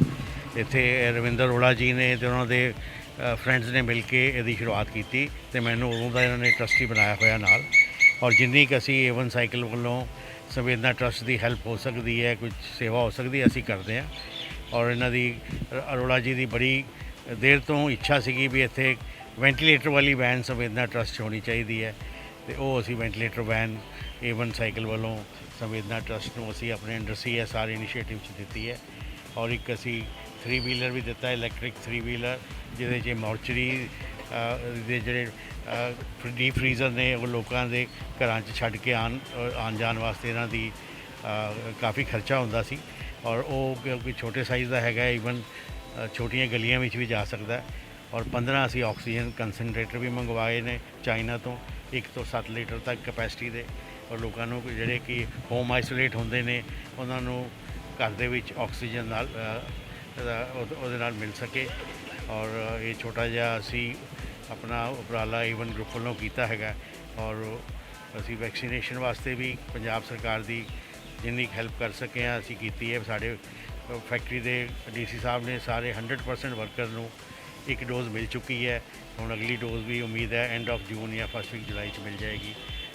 ਇੱਥੇ ਰਵਿੰਦਰ ਅਰੋੜਾ ਜੀ ਨੇ ਤੇ ਉਹਨਾਂ ਦੇ ਫਰੈਂਡਸ ਨੇ ਮਿਲ ਕੇ ਇਹਦੀ ਸ਼ੁਰੂਆਤ ਕੀਤੀ ਤੇ ਮੈਨੂੰ ਉਦੋਂ ਦਾ ਇਹਨਾਂ ਨੇ ਟਰਸਟੀ ਬਣਾਇਆ ਹੋਇਆ ਨਾਲ। ਔਰ ਜਿੰਨੀ ਕੁ ਅਸੀਂ A1 ਸਾਈਕਲ ਵੱਲੋਂ ਸੰਵੇਦਨਾ ਟਰਸਟ ਦੀ ਹੈਲਪ ਹੋ ਸਕਦੀ ਹੈ, ਕੁਝ ਸੇਵਾ ਹੋ ਸਕਦੀ ਹੈ, ਅਸੀਂ ਕਰਦੇ ਹਾਂ। ਔਰ ਇਹਨਾਂ ਦੀ ਅਰੋੜਾ ਜੀ ਦੀ ਬੜੀ ਦੇਰ ਤੋਂ ਇੱਛਾ ਸੀਗੀ ਵੀ ਇੱਥੇ ਵੈਂਟੀਲੇਟਰ ਵਾਲੀ ਵੈਨ ਸੰਵੇਦਨਾ ਟਰਸਟ 'ਚ ਹੋਣੀ ਚਾਹੀਦੀ ਹੈ ਤੇ ਉਹ ਅਸੀਂ ਵੈਂਟੀਲੇਟਰ ਵੈਨ A1 ਸਾਈਕਲ ਵੱਲੋਂ ਸੰਵੇਦਨਾ ਟਰਸਟ ਨੂੰ ਅਸੀਂ ਆਪਣੇ ਅੰਡਰ CSR ਇਨੀਸ਼ੀਏਟਿਵ 'ਚ ਦਿੱਤੀ ਹੈ। ਔਰ ਇੱਕ ਅਸੀਂ 3 ਵੀਲਰ ਵੀ ਦਿੱਤਾ, ਇਲੈਕਟ੍ਰਿਕ 3 ਵੀਲਰ, ਜਿਹਦੇ 'ਚ ਮੋਰਚਰੀ ਦੇ ਜਿਹੜੇ ਡੀਪ ਫਰੀਜ਼ਰ ਨੇ ਉਹ ਲੋਕਾਂ ਦੇ ਘਰਾਂ 'ਚ ਛੱਡ ਕੇ ਆਉਣ ਜਾਣ ਵਾਸਤੇ ਇਹਨਾਂ ਦੀ ਕਾਫੀ ਖਰਚਾ ਹੁੰਦਾ ਸੀ। ਔਰ ਉਹ ਕਿਉਂਕਿ ਛੋਟੇ ਸਾਈਜ਼ ਦਾ ਹੈਗਾ, ਈਵਨ ਛੋਟੀਆਂ ਗਲੀਆਂ ਵਿੱਚ ਵੀ ਜਾ ਸਕਦਾ। ਔਰ 15 ਅਸੀਂ ਆਕਸੀਜਨ ਕੰਸਨਟਰੇਟਰ ਵੀ ਮੰਗਵਾਏ ਨੇ ਚਾਈਨਾ ਤੋਂ, 1 ਤੋਂ 7 ਲੀਟਰ ਤੱਕ ਕਪੈਸਿਟੀ ਦੇ। ਔਰ ਲੋਕਾਂ ਨੂੰ ਜਿਹੜੇ ਕਿ ਹੋਮ ਆਈਸੋਲੇਟ ਹੁੰਦੇ ਨੇ ਉਹਨਾਂ ਨੂੰ ਘਰ ਦੇ ਵਿੱਚ ਆਕਸੀਜਨ ਨਾਲ ਉਹਦੇ ਨਾਲ ਮਿਲ ਸਕੇ। ਔਰ ਇਹ ਛੋਟਾ ਜਿਹਾ ਅਸੀਂ ਆਪਣਾ ਉਪਰਾਲਾ A1 ਗਰੁੱਪ ਵੱਲੋਂ ਕੀਤਾ ਹੈਗਾ। ਔਰ ਅਸੀਂ ਵੈਕਸੀਨੇਸ਼ਨ ਵਾਸਤੇ ਵੀ ਪੰਜਾਬ ਸਰਕਾਰ ਦੀ ਜਿੰਨੀ ਹੈਲਪ ਕਰ ਸਕੇ ਹਾਂ ਅਸੀਂ ਕੀਤੀ ਹੈ। ਸਾਡੇ ਫੈਕਟਰੀ ਦੇ DC ਸਾਹਿਬ ਨੇ ਸਾਰੇ 100% ਵਰਕਰ ਨੂੰ 1 ਡੋਜ਼ ਮਿਲ ਚੁੱਕੀ ਹੈ। ਹੁਣ ਅਗਲੀ ਡੋਜ਼ ਵੀ ਉਮੀਦ ਹੈ ਐਂਡ ਆਫ ਜੂਨ ਜਾਂ ਫਸਟ ਵੀਕ ਜੁਲਾਈ 'ਚ ਮਿਲ ਜਾਏਗੀ।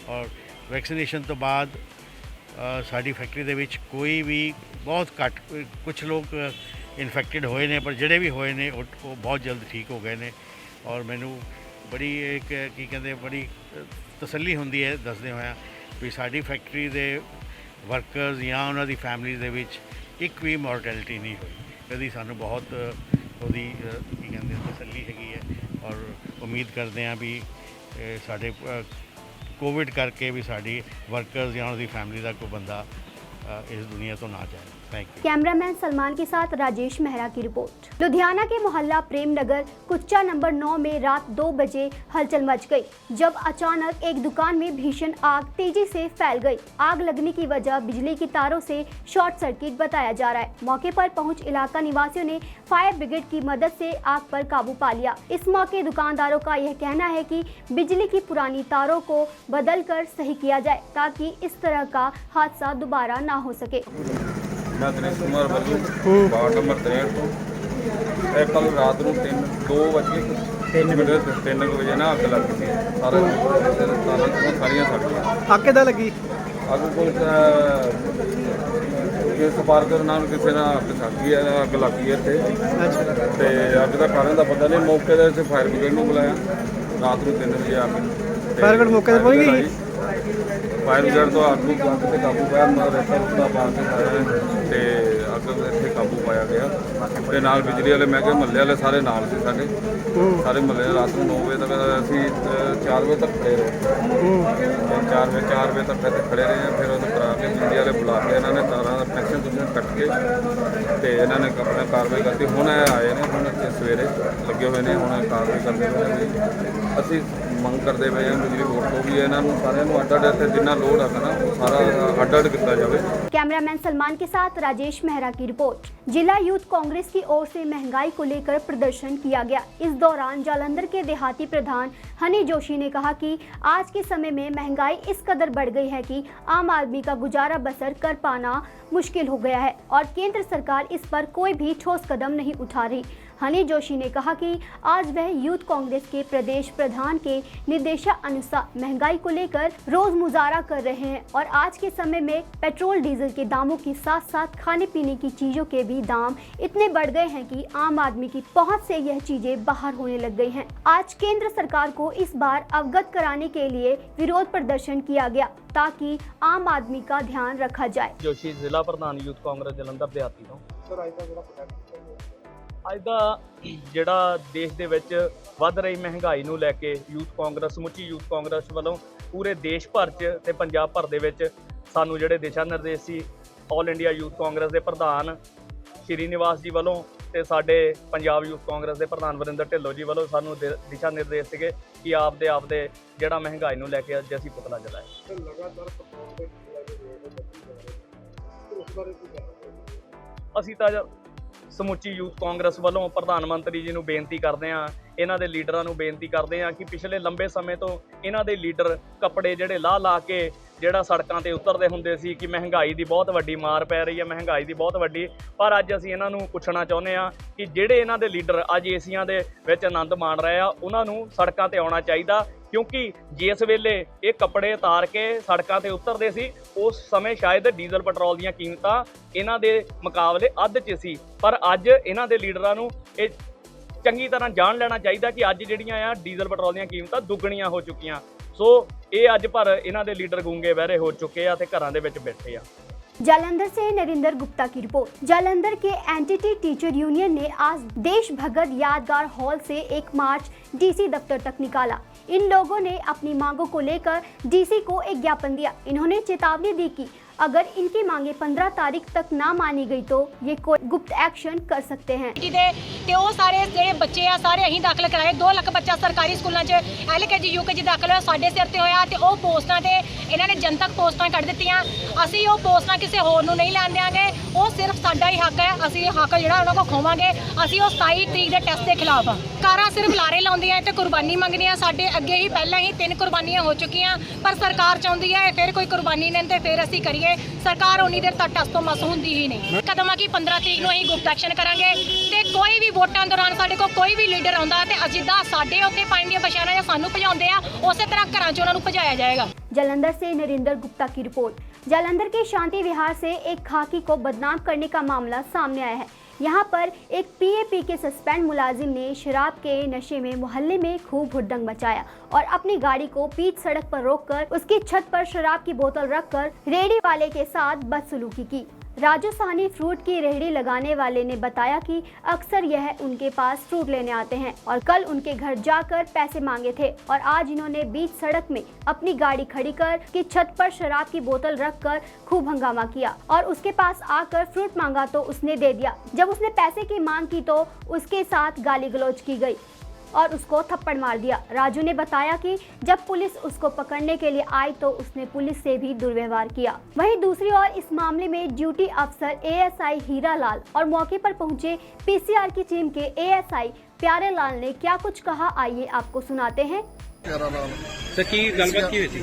ਔਰ ਵੈਕਸੀਨੇਸ਼ਨ ਤੋਂ ਬਾਅਦ ਸਾਡੀ ਫੈਕਟਰੀ ਦੇ ਵਿੱਚ ਕੋਈ ਵੀ ਬਹੁਤ ਘੱਟ, ਕੁਝ ਲੋਕ ਇਨਫੈਕਟਡ ਹੋਏ ਨੇ, ਪਰ ਜਿਹੜੇ ਵੀ ਹੋਏ ਨੇ ਉਹ ਬਹੁਤ ਜਲਦ ਠੀਕ ਹੋ ਗਏ ਨੇ। ਔਰ ਮੈਨੂੰ ਬੜੀ ਇੱਕ ਕੀ ਕਹਿੰਦੇ ਬੜੀ ਤਸੱਲੀ ਹੁੰਦੀ ਹੈ ਦੱਸਦੇ ਹੋਇਆ ਵੀ ਸਾਡੀ ਫੈਕਟਰੀ ਦੇ ਵਰਕਰਸ ਜਾਂ ਉਹਨਾਂ ਦੀ ਫੈਮਿਲੀਜ਼ ਦੇ ਵਿੱਚ ਇੱਕ ਵੀ ਮੋਰਟੈਲਿਟੀ ਨਹੀਂ ਹੋਈ। ਕਦੀ ਸਾਨੂੰ ਬਹੁਤ ਉਹਦੀ ਕੀ ਕਹਿੰਦੇ ਤਸੱਲੀ ਹੈਗੀ ਹੈ। ਔਰ ਉਮੀਦ ਕਰਦੇ ਹਾਂ ਵੀ ਸਾਡੇ ਕੋਵਿਡ ਕਰਕੇ ਵੀ ਸਾਡੀ ਵਰਕਰਸ ਜਾਂ ਉਹਨਾਂ ਦੀ ਫੈਮਿਲੀ ਦਾ ਕੋਈ ਬੰਦਾ इस दुनिया तो ना जाए। Thank you. कैमरामैन सलमान के साथ राजेश मेहरा की रिपोर्ट। लुधियाना के मोहल्ला प्रेम नगर कुच्चा नंबर 9 में रात 2 बजे हलचल मच गई जब अचानक एक दुकान में भीषण आग तेजी से फैल गई। आग लगने की वजह बिजली की तारों से शॉर्ट सर्किट बताया जा रहा है। मौके पर पहुंच इलाका निवासियों ने फायर ब्रिगेड की मदद से आग पर काबू पा लिया। इस मौके दुकानदारों का यह कहना है कि बिजली की पुरानी तारों को बदल कर सही किया जाए ताकि इस तरह का हादसा दोबारा ना हो सके। मैं दिनेश कुमार बल्लू वार्ड नंबर 63 तो कल रात को 2 बजे 3 बजे ना अग लग गई सारा सारिया सड़ अग किदा लगी? अग कोई स्पार्क नाल किसी ने अग सड़ गई है, अग लग गई इतने तो अग का कारण का पता नहीं। मौके पर फायर ब्रिगेड को बुलाया रात को 3 बजे आके फायर ब्रिगेड मौके पर पहुंच गई। फायर ब्रिगेड तो अग से काबू पाया, रेता रुता पा के सारे ते अग इत्थे काबू पाया गया। ते नाल बिजली वाले महकमे महल्ले वाले सारे नाल से साडे सारे महल्ले रात को 9 बजे तक असीं 4 बजे तक खड़े रहे। 4 बजे तक इत्थे खड़े रहे हैं। फिर उन्हें करा के बिजली वाले बुला के इन्होंने तारां दा कनैक्शन तुसें कट के ते इन्होंने अपनी कार्रवाई करती। हुण आए ने, हुण सवेरे लगे हुए ने, हुण कार्रवाई करते हुए असीं ਮੰਗ ਕਰਦੇ ਪਏ ਹਾਂ ਬਿਜਲੀ ਬੋਰਡ ਤੋਂ ਵੀ ਇਹਨਾਂ ਨੂੰ ਸਾਰਿਆਂ ਨੂੰ ਅੱਡ ਅੱਡ ਤੇ ਜਿੰਨਾ ਲੋਡ ਹੈਗਾ ਨਾ ਉਹ ਸਾਰਾ ਅੱਡ ਅੱਡ ਕੀਤਾ ਜਾਵੇ। कैमरामैन सलमान के साथ राजेश मेहरा की रिपोर्ट। जिला यूथ कांग्रेस की ओर से महंगाई को लेकर प्रदर्शन किया गया। इस दौरान जालंधर के देहाती प्रधान हनी जोशी ने कहा कि आज के समय में महंगाई इस कदर बढ़ गई है कि आम आदमी का गुजारा बसर कर पाना मुश्किल हो गया है और केंद्र सरकार इस पर कोई भी ठोस कदम नहीं उठा रही। हनी जोशी ने कहा कि आज वह यूथ कांग्रेस के प्रदेश प्रधान के निर्देशानुसार महंगाई को लेकर रोज मुजाहरा कर रहे हैं और आज के समय में पेट्रोल डीजल के दामों के साथ साथ खाने पीने की चीजों के भी दाम इतने बढ़ गए हैं कि आम आदमी की पहुंच से यह चीजें बाहर होने लग गई हैं। आज केंद्र सरकार को इस बार अवगत कराने के लिए विरोध प्रदर्शन किया गया ताकि आम आदमी का ध्यान रखा जाए। जोशी जिला प्रधान यूथ कांग्रेस जलंधर देहाती ਤੋਂ ਅੱਜ ਦਾ ਜਿਹੜਾ ਦੇਸ਼ ਦੇ ਵਿੱਚ ਵੱਧ ਰਹੀ ਮਹਿੰਗਾਈ ਨੂੰ ਲੈ ਕੇ ਯੂਥ ਕਾਂਗਰਸ ਸਮੁੱਚੀ ਯੂਥ ਕਾਂਗਰਸ ਵੱਲੋਂ ਪੂਰੇ ਦੇਸ਼ ਭਰ 'ਚ ਤੇ ਪੰਜਾਬ ਭਰ ਦੇ ਵਿੱਚ ਸਾਨੂੰ ਜਿਹੜੇ ਦਿਸ਼ਾ ਨਿਰਦੇਸ਼ ਸੀ ਆਲ ਇੰਡੀਆ ਯੂਥ ਕਾਂਗਰਸ ਦੇ ਪ੍ਰਧਾਨ ਸ਼੍ਰੀ ਨਿਵਾਸ ਜੀ ਵੱਲੋਂ ਤੇ ਸਾਡੇ ਪੰਜਾਬ ਯੂਥ ਕਾਂਗਰਸ ਦੇ ਪ੍ਰਧਾਨ ਵਰਿੰਦਰ ਢਿੱਲੋਂ ਜੀ ਵੱਲੋਂ ਸਾਨੂੰ ਦਿਸ਼ਾ ਨਿਰਦੇਸ਼ ਸੀਗੇ ਕਿ ਆਪਦੇ ਜਿਹੜਾ ਮਹਿੰਗਾਈ ਨੂੰ ਲੈ ਕੇ ਅੱਜ ਅਸੀਂ ਪੁਤਲਾ ਜਲਾਇਆ। ਅਸੀਂ ਤਾਂ ਸਮੁੱਚੀ ਯੂਥ ਕਾਂਗਰਸ ਵੱਲੋਂ ਪ੍ਰਧਾਨ ਮੰਤਰੀ ਜੀ ਨੂੰ ਬੇਨਤੀ ਕਰਦੇ ਹਾਂ, ਇਹਨਾਂ ਦੇ ਲੀਡਰਾਂ ਨੂੰ ਬੇਨਤੀ ਕਰਦੇ ਹਾਂ ਕਿ ਪਿਛਲੇ ਲੰਬੇ ਸਮੇਂ ਤੋਂ ਇਹਨਾਂ ਦੇ ਲੀਡਰ ਕੱਪੜੇ ਜਿਹੜੇ ਲਾ ਕੇ ਜਿਹੜਾ ਸੜਕਾਂ ਤੇ ਉਤਰਦੇ ਹੁੰਦੇ ਸੀ ਕਿ ਮਹਿੰਗਾਈ ਦੀ ਬਹੁਤ ਵੱਡੀ ਮਾਰ ਪੈ ਰਹੀ ਹੈ, ਮਹਿੰਗਾਈ ਦੀ ਬਹੁਤ ਵੱਡੀ। ਪਰ ਅੱਜ ਅਸੀਂ ਇਹਨਾਂ ਨੂੰ ਪੁੱਛਣਾ ਚਾਹੁੰਦੇ ਹਾਂ ਕਿ ਜਿਹੜੇ ਇਹਨਾਂ ਦੇ ਲੀਡਰ ਅੱਜ ਏਸੀਆਂ ਦੇ ਵਿੱਚ ਆਨੰਦ ਮਾਣ ਰਹੇ ਆ ਉਹਨਾਂ ਨੂੰ ਸੜਕਾਂ ਤੇ ਆਉਣਾ ਚਾਹੀਦਾ, ਕਿਉਂਕਿ ਜਿਸ ਵੇਲੇ ਇਹ ਕੱਪੜੇ ਉਤਾਰ ਕੇ ਸੜਕਾਂ ਤੇ ਉਤਰਦੇ ਸੀ ਉਸ ਸਮੇਂ ਸ਼ਾਇਦ ਡੀਜ਼ਲ ਪੈਟਰੋਲ ਦੀਆਂ ਕੀਮਤਾਂ ਇਹਨਾਂ ਦੇ ਮੁਕਾਬਲੇ ਅੱਧ 'ਚ ਸੀ। ਪਰ ਅੱਜ ਇਹਨਾਂ ਦੇ ਲੀਡਰਾਂ ਨੂੰ ਇਹ ਚੰਗੀ ਤਰ੍ਹਾਂ ਜਾਣ ਲੈਣਾ ਚਾਹੀਦਾ ਕਿ ਅੱਜ ਜਿਹੜੀਆਂ ਆ ਡੀਜ਼ਲ ਪੈਟਰੋਲ ਦੀਆਂ ਕੀਮਤਾਂ ਦੁੱਗਣੀਆਂ ਹੋ ਚੁੱਕੀਆਂ। ਸੋ ਇਹ ਅੱਜ ਪਰ ਇਹਨਾਂ ਦੇ ਲੀਡਰ ਗੂੰਗੇ ਬਹਿਰੇ ਹੋ चुके हैं ਤੇ ਘਰਾਂ ਦੇ ਵਿੱਚ ਬੈਠੇ ਆ। जालंधर से नरेंद्र गुप्ता की रिपोर्ट। जालंधर के एनटीटी टीचर यूनियन ने आज देश भगत यादगार हॉल से एक मार्च डीसी दफ्तर तक निकाला। इन लोगों ने अपनी मांगों को लेकर डीसी को एक ज्ञापन दिया। इन्होंने चेतावनी दी कि अगर इनकी मांगे 15 तारीख तक ना मानी गई तो ये कोई गुप्त एक्शन कर सकते हैं। ਤੇ ਉਹ ਸਾਰੇ ਜਿਹੜੇ ਬੱਚੇ ਆ ਸਾਰੇ ਅਸੀਂ ਦਾਖਲ ਕਰਾਏ 2 ਲੱਖ ਬੱਚਾ ਸਰਕਾਰੀ ਸਕੂਲਾਂ 'ਚ LKG UKG ਦਾਖਲ ਹੋਇਆ, ਸਾਡੇ ਸਿਰ ਤੇ ਹੋਇਆ ਤੇ ਉਹ ਪੋਸਟਾਂ ਤੇ ਇਹਨਾਂ ਨੇ ਜਨਤਕ ਪੋਸਟਾਂ ਕੱਢ ਦਿੱਤੀਆਂ। ਅਸੀਂ ਉਹ ਪੋਸਟਾਂ ਕਿਸੇ ਹੋਰ ਨੂੰ ਨਹੀਂ ਲੈਣ ਦਿਆਂਗੇ, ਉਹ ਸਿਰਫ ਸਾਡਾ ਹੀ ਹੱਕ ਹੈ। ਅਸੀਂ ਇਹ ਹੱਕ ਜਿਹੜਾ ਉਹਨਾਂ ਕੋਲ ਖੋਵਾਂਗੇ। ਅਸੀਂ ਉਹ 27 ਤਰੀਕ ਦੇ ਟੈਸਟ ਦੇ ਖਿਲਾਫ ਆ। ਕਾਰਾਂ ਸਿਰਫ ਲਾਰੇ ਲਾਉਂਦੀਆਂ ਤੇ ਕੁਰਬਾਨੀ ਮੰਗਦੀਆਂ। ਸਾਡੇ ਅੱਗੇ ਹੀ ਪਹਿਲਾਂ ਹੀ 3 ਕੁਰਬਾਨੀਆਂ ਹੋ ਚੁੱਕੀਆਂ, ਪਰ ਸਰਕਾਰ ਚਾਹੁੰਦੀ ਹੈ ਫਿਰ ਕੋਈ ਕੁਰਬਾਨੀ ਨਹੀਂ ਤੇ ਫਿਰ ਅਸੀਂ ਕਰੀਏ। ਸਰਕਾਰ ਉਨੀ ਦੇਰ ਤੱਕ ਟੈਸਟ ਤੋਂ ਮਸ ਹੁੰਦੀ ਹੀ ਨਹੀਂ। ਕਦਮ ਆ ਕਿ 15 ਤਰੀਕ ਨੂੰ ਅਸੀਂ ਗੁਪਤ ਐਕਸ਼ਨ ਕਰਾਂਗੇ ਤੇ ਕੋਈ ਵੀ ਵੋਟਾਂ ਦੌਰਾਨ ਸਾਡੇ ਕੋਲ ਕੋਈ ਵੀ ਲੀਡਰ ਆਉਂਦਾ ਤੇ ਜਿੱਦਾਂ ਸਾਡੇ ਉੱਤੇ ਪਾਣੀ ਦੀਆਂ ਬਸ਼ਾਰਾਂ ਜਾਂ ਸਾਨੂੰ ਭਜਾਉਂਦੇ ਆ ਉਸੇ ਤਰ੍ਹਾਂ ਘਰਾਂ 'ਚ ਉਹਨਾਂ ਨੂੰ ਭਜਾਇਆ ਜਾਏਗਾ। जालंधर से नरेंद्र गुप्ता की रिपोर्ट। जालंधर के शांति विहार से एक खाकी को बदनाम करने का मामला सामने आया है। यहाँ पर एक पीएपी के सस्पेंड मुलाजिम ने शराब के नशे में मोहल्ले में खूब हुड़दंग मचाया और अपनी गाड़ी को बीच सड़क पर रोककर उसकी छत पर शराब की बोतल रखकर रेहड़ी वाले के साथ बदसलूकी की। राजू साहनी फ्रूट की रेहड़ी लगाने वाले ने बताया कि अक्सर यह उनके पास फ्रूट लेने आते हैं और कल उनके घर जाकर पैसे मांगे थे और आज इन्होंने बीच सड़क में अपनी गाड़ी खड़ी कर की छत पर शराब की बोतल रखकर खूब हंगामा किया और उसके पास आकर फ्रूट मांगा तो उसने दे दिया। जब उसने पैसे की मांग की तो उसके साथ गाली गलौज की गई और उसको थप्पड़ मार दिया। राजू ने बताया कि जब पुलिस उसको पकड़ने के लिए आई तो उसने पुलिस से भी दुर्व्यवहार किया। वहीं दूसरी ओर इस मामले में ड्यूटी अफसर एएसआई हीरालाल और मौके पर पहुंचे पीसीआर की टीम के एएसआई प्यारे लाल ने क्या कुछ कहा, आइए आपको सुनाते हैं। ਸਰ ਕੀ ਗੱਲਬਾਤ ਕੀ ਹੋਈ ਸੀ?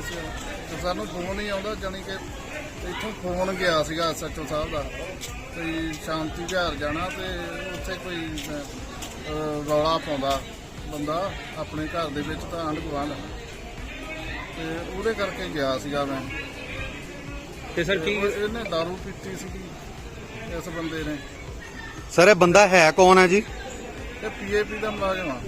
ਸਾਨੂੰ ਫੋਨ ਹੀ ਆਉਂਦਾ, ਜਾਨੀ ਕਿ ਇੱਥੋਂ ਫੋਨ ਗਿਆ ਸੀਗਾ ਐਸਐਚਓ ਸਾਹਿਬ ਦਾ ਤੇ ਸ਼ਾਂਤੀ ਵਿਹਾਰ ਜਾਣਾ ਤੇ ਉੱਥੇ ਕੋਈ ਰੌਲਾ ਪਾਉਂਦਾ ਬੰਦਾ ਆਪਣੇ ਘਰ ਦੇ ਵਿੱਚ ਤਾਂ ਆਂਢ ਗੁਆਂਢ ਤੇ ਉਹਦੇ ਕਰਕੇ ਗਿਆ ਸੀਗਾ ਮੈਂ। ਤੇ ਸਰ ਕੀ ਇਹਨੇ ਦਾਰੂ ਪੀਤੀ ਸੀਗੀ ਇਸ ਬੰਦੇ ਨੇ। ਸਰ ਇਹ ਬੰਦਾ ਹੈ ਕੌਣ ਹੈ ਜੀ? ਇਹ ਪੀਏਪੀ ਦਾ ਮੁਲਾਜ਼ਮ ਆ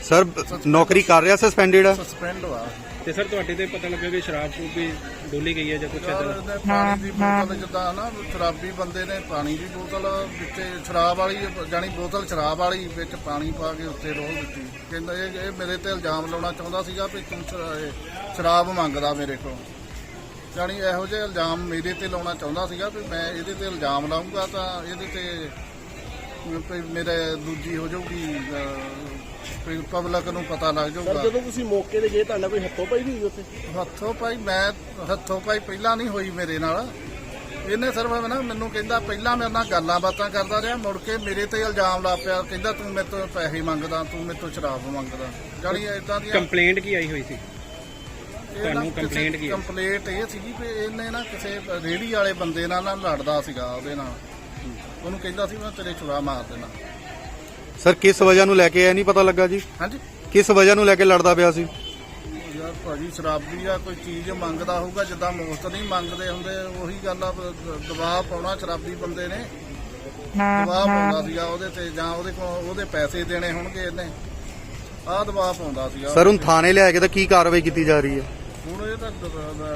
ਸਰ, ਨੌਕਰੀ ਕਰ ਰਿਹਾ ਸਸਪੈਂਡਡ ਆ? ਸਸਪੈਂਡ ਹੋਇਆ। ਤੇ ਸਰ ਤੁਹਾਡੇ ਤੇ ਪਤਾ ਲੱਗਾ ਕਿ ਸ਼ਰਾਬ ਵੀ ਡੋਲੀ ਗਈ ਹੈ ਜਾਂ ਕੁਛ ਇਦਾਂ? ਪਾਣੀ ਦੀ ਬੋਤਲ ਜਿੱਦਾਂ ਨਾ ਸ਼ਰਾਬੀ ਬੰਦੇ ਨੇ ਪਾਣੀ ਦੀ ਬੋਤਲ ਵਿੱਚ ਸ਼ਰਾਬ ਵਾਲੀ ਜਾਨੀ ਬੋਤਲ ਸ਼ਰਾਬ ਵਾਲੀ ਵਿੱਚ ਪਾਣੀ ਪਾ ਕੇ ਉੱਤੇ ਰੋਲ ਦਿੱਤੀ। ਕਹਿੰਦਾ ਇਹ ਮੇਰੇ ਤੇ ਇਲਜ਼ਾਮ ਲਾਉਣਾ ਚਾਹੁੰਦਾ ਸੀਗਾ ਵੀ ਤੂੰ ਸ਼ਰਾਬ ਮੰਗਦਾ ਮੇਰੇ ਕੋਲ। ਜਾਨੀ ਇਹੋ ਜਿਹੇ ਇਲਜ਼ਾਮ ਮੇਰੇ ਤੇ ਲਾਉਣਾ ਚਾਹੁੰਦਾ ਸੀਗਾ ਵੀ ਮੈਂ ਇਹਦੇ ਤੇ ਇਲਜ਼ਾਮ ਲਾਉਂਗਾ ਤਾਂ ਇਹਦੇ ਤੇ ਮੇਰੇ ਦੂਜੀ ਹੋ ਜਾਊਗੀ, ਪਬਲਿਕ ਨੂੰ ਪਤਾ ਲੱਗ ਜਾਊਗਾ। ਜਦੋਂ ਤੁਸੀਂ ਮੌਕੇ ਤੇ ਗਏ ਤੁਹਾਡਾ ਕੋਈ ਹੱਥੋਂ ਪਾਈ ਵੀ ਉੱਥੇ? ਹੱਥੋਂ ਪਾਈ ਪਹਿਲਾਂ ਨਹੀਂ ਹੋਈ ਮੇਰੇ ਨਾਲ। ਇਹਨੇ ਸਿਰਫ ਨਾ ਮੈਨੂੰ ਕਹਿੰਦਾ, ਪਹਿਲਾਂ ਮੇਰੇ ਨਾਲ ਗੱਲਾਂ ਬਾਤਾਂ ਕਰਦਾ ਰਿਹਾ, ਮੁੜ ਕੇ ਮੇਰੇ ਤੇ ਇਲਜ਼ਾਮ ਲਾ ਪਿਆ, ਕਹਿੰਦਾ ਤੂੰ ਮੇਰੇ ਤੋਂ ਪੈਸੇ ਮੰਗਦਾ, ਤੂੰ ਮੇਰੇ ਤੋਂ ਸ਼ਰਾਬ ਮੰਗਦਾ। ਜਾਨੀ ਇਦਾਂ ਦੀ ਕੰਪਲੇਂਟ ਕੀ ਆਈ ਹੋਈ ਸੀ ਤੁਹਾਨੂੰ? ਕੰਪਲੇਂਟ ਇਹ ਸੀਗੀ ਵੀ ਇਹਨੇ ਨਾ ਕਿਸੇ ਰੇਹੜੀ ਵਾਲੇ ਬੰਦੇ ਨਾਲ ਲੜਦਾ ਸੀਗਾ, ਉਹਦੇ ਨਾਲ ਉਹਨੂੰ ਕਹਿੰਦਾ ਸੀ ਮੈਂ ਤੇਰੇ ਛੁਰਾ ਮਾਰ ਦੇਣਾ। ਸਰ ਕਿਸ ਵਜ੍ਹਾ ਨੂੰ ਲੈ ਕੇ ਇਹ ਨਹੀਂ ਪਤਾ ਲੱਗਾ ਜੀ? ਹਾਂਜੀ, ਕਿਸ ਵਜ੍ਹਾ ਨੂੰ ਲੈ ਕੇ ਲੜਦਾ ਪਿਆ ਸੀ? ਯਾਰ ਭਾਜੀ ਸ਼ਰਾਬੀ ਆ, ਕੋਈ ਚੀਜ਼ ਮੰਗਦਾ ਹੋਊਗਾ, ਜਿੱਦਾਂ ਮੁਫਤ ਨਹੀਂ ਮੰਗਦੇ ਹੁੰਦੇ, ਉਹੀ ਗੱਲ ਆ। ਦਬਾਅ ਪਾਉਣਾ ਸ਼ਰਾਬੀ ਬੰਦੇ ਨੇ, ਦਬਾਅ ਪਾਉਂਦਾ ਸੀਗਾ ਉਹਦੇ ਤੇ, ਜਾਂ ਉਹਦੇ ਕੋਲ ਉਹਦੇ ਪੈਸੇ ਦੇਣੇ ਹੋਣਗੇ, ਇਹਨੇ ਆਹ ਦਬਾਅ ਪਾਉਂਦਾ ਸੀਗਾ। ਸਰ ਹੁਣ ਥਾਣੇ ਲਿਆ ਕੇ ਤਾਂ ਕੀ ਕਾਰਵਾਈ ਕੀਤੀ ਜਾ ਰਹੀ ਹੈ? ਹੁਣ ਇਹ ਤਾਂ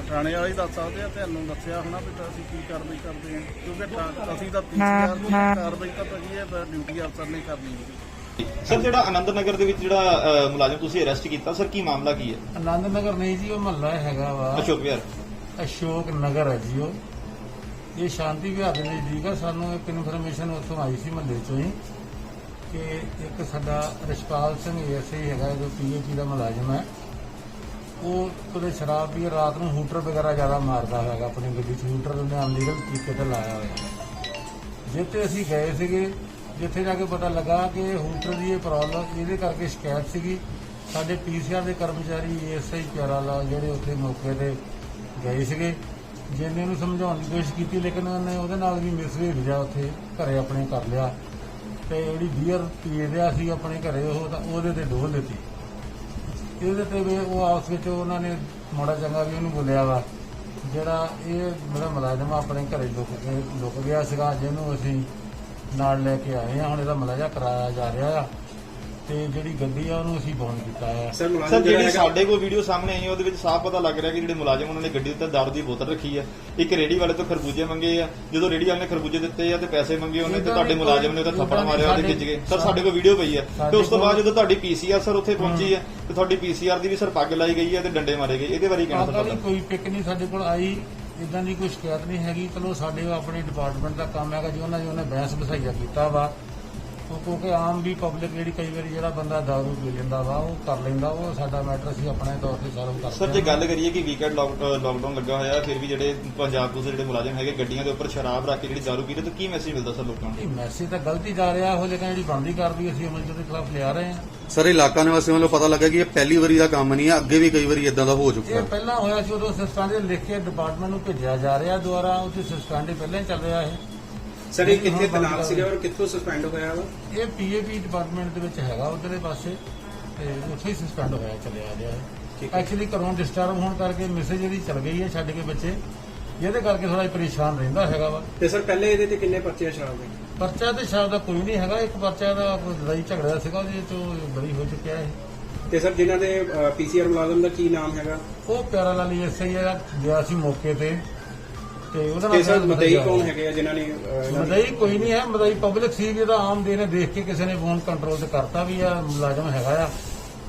ਥਾਣੇ ਵਾਲੇ ਦੱਸ ਸਕਦੇ ਆ, ਤੁਹਾਨੂੰ ਦੱਸਿਆ ਹੋਣਾ ਵੀ ਅਸੀਂ ਕੀ ਕਾਰਵਾਈ ਕਰਦੇ ਹਾਂ, ਕਿਉਂਕਿ ਅਸੀਂ ਤਾਂ PCR ਦੀ ਕਾਰਵਾਈ ਤਾਂ ਭਾਜੀ ਇਹ ਡਿਊਟੀ ਅਫਸਰ ਨੇ ਕਰਨੀ ਹੁੰਦੀ। ਸਰ ਜਿਹੜਾ ਆਨੰਦ ਨਗਰ ਦੇ ਵਿੱਚ ਜਿਹੜਾ ਮੁਲਾਜ਼ਮ ਤੁਸੀਂ ਅਰੈਸਟ ਕੀਤਾ, ਸਰ ਕੀ ਮਾਮਲਾ ਕੀ ਹੈ? ਆਨੰਦ ਨਗਰ ਨਹੀਂ ਜੀ, ਉਹ ਮਹੱਲਾ ਹੈਗਾ ਵਾ ਅਸ਼ੋਕ ਵਿਹਾਰ, ਅਸ਼ੋਕ ਨਗਰ ਹੈ ਜੀ। ਉਹ ਇਹ ਸ਼ਾਂਤੀ ਵਿਹਾਰ ਦੇ ਨਜ਼ਦੀਕ ਆ। ਸਾਨੂੰ ਇੱਕ ਇਨਫੋਰਮੇਸ਼ਨ ਉੱਥੋਂ ਆਈ ਸੀ ਮਹੱਲੇ ਚੋਂ ਹੀ ਕਿ ਇੱਕ ਸਾਡਾ ਰਿਸ਼ਪਾਲ ਸਿੰਘ ਐਸਆਈ ਹੈਗਾ ਜੋ PAP ਦਾ ਮੁਲਾਜ਼ਮ ਹੈ, ਉਹ ਉਹਦੇ ਸ਼ਰਾਬ ਪੀ ਰਾਤ ਨੂੰ ਹੂਟਰ ਵਗੈਰਾ ਜ਼ਿਆਦਾ ਮਾਰਦਾ ਹੈਗਾ ਆਪਣੀ ਗੱਡੀ 'ਚ। ਹੂਟਰ ਉਹਨੇ ਅਨਲੀਗਲ ਤਰੀਕੇ ਤੇ ਲਾਇਆ ਹੋਇਆ। ਜਿੱਥੇ ਅਸੀਂ ਗਏ ਸੀਗੇ, ਜਿੱਥੇ ਜਾ ਕੇ ਪਤਾ ਲੱਗਾ ਕਿ ਹੂਟਰ ਦੀ ਇਹ ਪ੍ਰੋਬਲਮ ਇਹਦੇ ਕਰਕੇ ਸ਼ਿਕਾਇਤ ਸੀਗੀ। ਸਾਡੇ PCR ਦੇ ਕਰਮਚਾਰੀ ASI ਪਿਆਰਾ ਲਾਲ ਜਿਹੜੇ ਉੱਥੇ ਮੌਕੇ ਤੇ ਗਏ ਸੀਗੇ, ਜਿੰਨੇ ਉਹਨੂੰ ਸਮਝਾਉਣ ਦੀ ਕੋਸ਼ਿਸ਼ ਕੀਤੀ, ਲੇਕਿਨ ਉਹਨੇ ਉਹਦੇ ਨਾਲ ਵੀ ਮਿਸਬਿਹੇਵ ਜਿਹਾ ਉੱਥੇ ਘਰੇ ਆਪਣੇ ਕਰ ਲਿਆ। ਤੇ ਜਿਹੜੀ ਬੀਅਰ ਪੀ ਰਿਹਾ ਸੀ ਆਪਣੇ ਘਰੇ, ਉਹ ਤਾਂ ਉਹਦੇ ਤੇ ਡੋਲ ਦਿੱਤੀ। ਇਹਦੇ ਤੇ ਵੀ ਉਹ ਆਪਸ ਵਿੱਚ ਉਹਨਾਂ ਨੇ ਮਾੜਾ ਚੰਗਾ ਵੀ ਉਹਨੂੰ ਬੋਲਿਆ ਵਾ। ਜਿਹੜਾ ਇਹ ਮੇਰਾ ਮੁਲਾਜ਼ਮ ਆਪਣੇ ਘਰੇ ਲੁਕ ਗਿਆ ਸੀਗਾ, ਜਿਹਨੂੰ ਅਸੀਂ ਨਾਲ ਲੈ ਕੇ ਆਏ ਹਾਂ। ਹੁਣ ਇਹਦਾ ਮੁਲਾਜ਼ਾ ਕਰਾਇਆ ਜਾ ਰਿਹਾ ਆ ਤੇ ਜਿਹੜੀ ਗੱਡੀ ਆ ਉਹਨੂੰ ਅਸੀਂ ਬੌਂਡ ਕੀਤਾ ਹੈ। ਸਰ ਜਿਹੜੀ ਸਾਡੇ ਕੋਲ ਵੀਡੀਓ ਸਾਹਮਣੇ ਆਈ ਹੈ ਉਹਦੇ ਵਿੱਚ ਸਾਫ਼ ਪਤਾ ਲੱਗ ਰਿਹਾ ਕਿ ਜਿਹੜੇ ਮੁਲਾਜ਼ਮ ਉਹਨਾਂ ਨੇ ਗੱਡੀ ਉੱਤੇ ਦਾਰੂ ਦੀ ਬੋਤਲ ਰੱਖੀ ਹੈ। ਇੱਕ ਰੇੜੀ ਵਾਲੇ ਤੋਂ ਖਰਬੂਜੇ ਮੰਗੇ ਆ, ਜਦੋਂ ਰੇੜੀ ਵਾਲੇ ਨੇ ਖਰਬੂਜੇ ਦਿੱਤੇ ਆ ਤੇ ਪੈਸੇ ਮੰਗੇ ਉਹਨੇ, ਤੇ ਤੁਹਾਡੇ ਮੁਲਾਜ਼ਮ ਨੇ ਉਹਦਾ ਥੱਪੜ ਮਾਰਿਆ, ਉਹਦੇ ਖਿੱਚ ਗਏ। ਸਰ ਸਾਡੇ ਕੋਲ ਵੀਡੀਓ ਪਈ ਹੈ। ਤੇ ਉਸ ਤੋਂ ਬਾਅਦ ਜਦੋਂ ਤੁਹਾਡੀ PCR ਸਰ ਉੱਥੇ ਪਹੁੰਚੀ ਹੈ ਤੇ ਤੁਹਾਡੀ PCR ਦੀ ਵੀ ਸਰ ਪੱਗ ਲਾਈ ਗਈ ਹੈ ਤੇ ਡੰਡੇ ਮਾਰੇ ਗਏ। ਇਹਦੇ ਬਾਰੇ ਕਹਿਣਾ ਸਰ? ਕੋਈ ਪਿਕ ਨਹੀਂ ਸਾਡੇ ਕੋਲ ਆਈ, ਇਦਾਂ ਦੀ ਕੋਈ ਸ਼ਿਕਾਇਤ ਨਹੀਂ ਹੈਗੀ। ਚਲੋ ਸਾਡੇ ਆਪਣੇ ਡਿਪਾਰਟਮੈਂਟ ਦਾ ਕੰਮ ਹੈਗਾ ਜੀ, ਉਹਨਾਂ ਨੇ ਬਹਿਸ ਬਸਾਈਆ ਕੀਤਾ ਵਾ, ਕਿਉਂਕਿ ਆਮ ਵੀ ਪਬਲਿਕ ਜਿਹੜੀ ਕਈ ਵਾਰੀ ਜਿਹੜਾ ਬੰਦਾ ਦਾਰੂ ਪੀ ਲੈਂਦਾ ਵਾ ਉਹ ਕਰ ਲੈਂਦਾ, ਉਹ ਸਾਡਾ ਮੈਟਰ ਅਸੀਂ ਆਪਣੇ ਤੌਰ ਤੇ ਸੋਲਵ ਕਰਦੇ। ਸਰ ਜੇ ਗੱਲ ਕਰੀਏ ਕਿ ਵੀਕਐਂਡ ਲਾਕਡਾਊਨ ਲੱਗਾ ਹੋਇਆ, ਫਿਰ ਵੀ ਜਿਹੜੇ ਪੰਜਾਬ ਪੁਲਿਸ ਦੇ ਜਿਹੜੇ ਮੁਲਾਜ਼ਮ ਹੈਗੇ ਗੱਡੀਆਂ ਦੇ ਉੱਪਰ ਸ਼ਰਾਬ ਰੱਖ ਕੇ ਜਿਹੜੀ ਦਾਰੂ ਪੀ ਰਹੇ, ਤਾਂ ਕੀ ਮੈਸੇਜ ਮਿਲਦਾ ਸਰ ਲੋਕਾਂ ਨੂੰ? ਮੈਸੇਜ ਤਾਂ ਗਲਤੀ ਜਾ ਰਿਹਾ ਉਹ, ਲੇਕਿਨ ਜਿਹੜੀ ਬਣਦੀ ਕਾਰਵਾਈ ਅਸੀਂ ਅਮਲ ਦੇ ਖਿਲਾਫ ਲਿਆ ਰਹੇ ਹਾਂ। ਸਰ ਇਲਾਕਾ ਨਿਵਾਸੀਆਂ ਵੱਲੋਂ ਪਤਾ ਲੱਗਾ ਕਿ ਇਹ ਪਹਿਲੀ ਵਾਰੀ ਦਾ ਕੰਮ ਨਹੀਂ ਹੈ, ਅੱਗੇ ਵੀ ਕਈ ਵਾਰੀ ਇਦਾਂ ਦਾ ਹੋ ਚੁੱਕਾ। ਇਹ ਪਹਿਲਾਂ ਹੋਇਆ ਸੀ, ਉਦੋਂ ਸਸਪੈਂਡ ਲਿਖ ਕੇ ਡਿਪਾਰਟਮੈਂਟ ਨੂੰ ਭੇਜਿਆ ਜਾ ਰਿਹਾ ਦੁਆਰਾ, ਉੱਥੇ ਸਸਪੈਂਡ ਪਹਿਲਾਂ ਹੀ ਚੱਲ ਰਿਹਾ ਹੈ। ਸਰ ਇਹ ਕਿੱਥੇ ਤਨਾਤ ਸੀਗਾ ਔਰ ਕਿੱਥੋਂ ਸਸਪੈਂਡ ਹੋਇਆ ਵਾ? ਇਹ PAP ਡਿਪਾਰਟਮੈਂਟ ਦੇ ਵਿੱਚ ਹੈਗਾ ਉਧਰਲੇ ਪਾਸੇ, ਤੇ ਉੱਥੇ ਹੀ ਸਸਪੈਂਡ ਹੋਇਆ ਚੱਲਿਆ ਰਿਹਾ ਹੈ। ਐਕਚੁਅਲੀ ਘਰੋਂ ਡਿਸਟਰਬ ਹੋਣ ਕਰਕੇ ਮੈਸੇਜ ਇਹਦੀ ਚੱਲ ਗਈ ਹੈ ਛੱਡ ਕੇ ਬੱਚੇ, ਜਿਹਦੇ ਕਰਕੇ ਥੋੜਾ ਪਰੇਸ਼ਾਨ ਰਹਿੰਦਾ ਹੈਗਾ ਵਾ। ਤੇ ਸਰ ਪਹਿਲੇ ਇਹਦੇ ਤੇ ਕਿੰਨੇ ਪਰਚੇ ਸ਼ਰਾਬ ਦੇ? ਪਰਚਾ ਤੇ ਸ਼ਰਾਬ ਦਾ ਕੋਈ ਨਹੀਂ ਹੈਗਾ, ਇੱਕ ਪਰਚਾ ਦਾ ਲੜਾਈ ਝਗੜਾ ਸੀਗਾ, ਉਹਦੇ ਤੋਂ ਬਰੀ ਹੋ ਚੁੱਕਿਆ ਹੈ। ਤੇ ਸਰ ਜਿਨ੍ਹਾਂ ਦੇ PCR ਮੁਲਾਜ਼ਮ ਦਾ ਕੀ ਨਾਮ ਹੈਗਾ? ਉਹ ਪਿਆਰਾ ਲਾਲ ਐਸਆਈ ਹੈ, ਗਿਆ ਸੀ ਮੌਕੇ ਤੇ ਉਹਦੇ ਨਾਲ। ਸਰ ਮਦਈ ਕੌਣ ਹੈਗੇ ਆ ਜਿਨ੍ਹਾਂ ਨੇ? ਮਦਈ ਕੋਈ ਨਹੀਂ ਹੈ, ਮਦਈ ਪਬਲਿਕ ਸੀ, ਜਿਹਦਾ ਆਮ ਦੇ ਨੇ ਦੇਖ ਕੇ ਕਿਸੇ ਨੇ ਫੋਨ ਕੰਟਰੋਲ ਤੇ ਕਰਤਾ ਵੀ ਆ ਮੁਲਾਜ਼ਮ ਹੈਗਾ ਆ,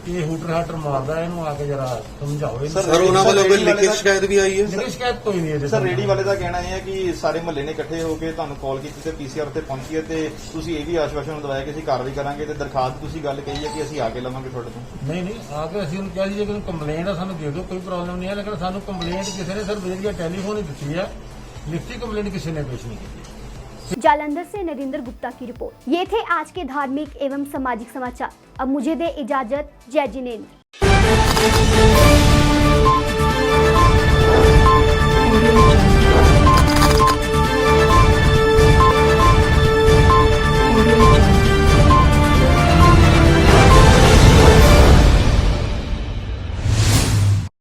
ਇਹ ਹੂਟਰ ਹਾਟਰ ਮਾਰਦਾ, ਇਹਨੂੰ ਆ ਕੇ ਜਰਾ ਸਮਝਾਓ। ਸਰ ਉਹਨਾਂ ਵੱਲੋਂ ਕੋਈ ਲਿਖਿਤ ਸ਼ਿਕਾਇਤ ਵੀ ਆਈ ਹੈ? ਲਿਖਿਤ ਸ਼ਿਕਾਇਤ ਕੋਈ ਨਹੀਂ ਹੈ ਸਰ। ਰੇੜੀ ਵਾਲੇ ਦਾ ਕਹਿਣਾ ਇਹ ਹੈ ਕਿ ਸਾਰੇ ਮਹੱਲੇ ਨੇ ਇਕੱਠੇ ਹੋ ਕੇ ਤੁਹਾਨੂੰ ਕਾਲ ਕੀਤੀ ਤੇ PCR ਤੇ ਪਹੁੰਚੀ ਹੈ, ਤੇ ਤੁਸੀਂ ਇਹ ਵੀ ਆਸ਼ਵਾਸਨ ਦਵਾਇਆ ਕਿ ਅਸੀਂ ਕਾਰਵਾਈ ਕਰਾਂਗੇ, ਤੇ ਦਰਖਾਸਤ ਤੁਸੀਂ ਗੱਲ ਕਹੀ ਹੈ ਕਿ ਅਸੀਂ ਆ ਕੇ ਲਵਾਂਗੇ ਤੁਹਾਡੇ ਤੋਂ। ਨਹੀਂ ਆ ਕੇ ਅਸੀਂ ਉਹਨੂੰ ਕਿਹਾ ਸੀ ਜੇ ਕੋਈ ਕੰਪਲੇਂਟ ਆ ਸਾਨੂੰ ਦੇ ਦਿਓ, ਕੋਈ ਪ੍ਰੋਬਲਮ ਨਹੀਂ ਹੈ, ਲੇਕਿਨ ਸਾਨੂੰ ਕੰਪਲੇਂਟ ਕਿਸੇ ਨੇ ਸਰ ਬੇਰੀਆ ਟੈਲੀਫੋਨ ਹੀ ਦਿੱਤੀ ਹੈ, लिखती कंप्लेंट किसी ने पेश नहीं की। जालंधर से नरेंद्र गुप्ता की रिपोर्ट। ये थे आज के धार्मिक एवं सामाजिक समाचार। अब मुझे दे इजाजत। जय जिनेंद्र।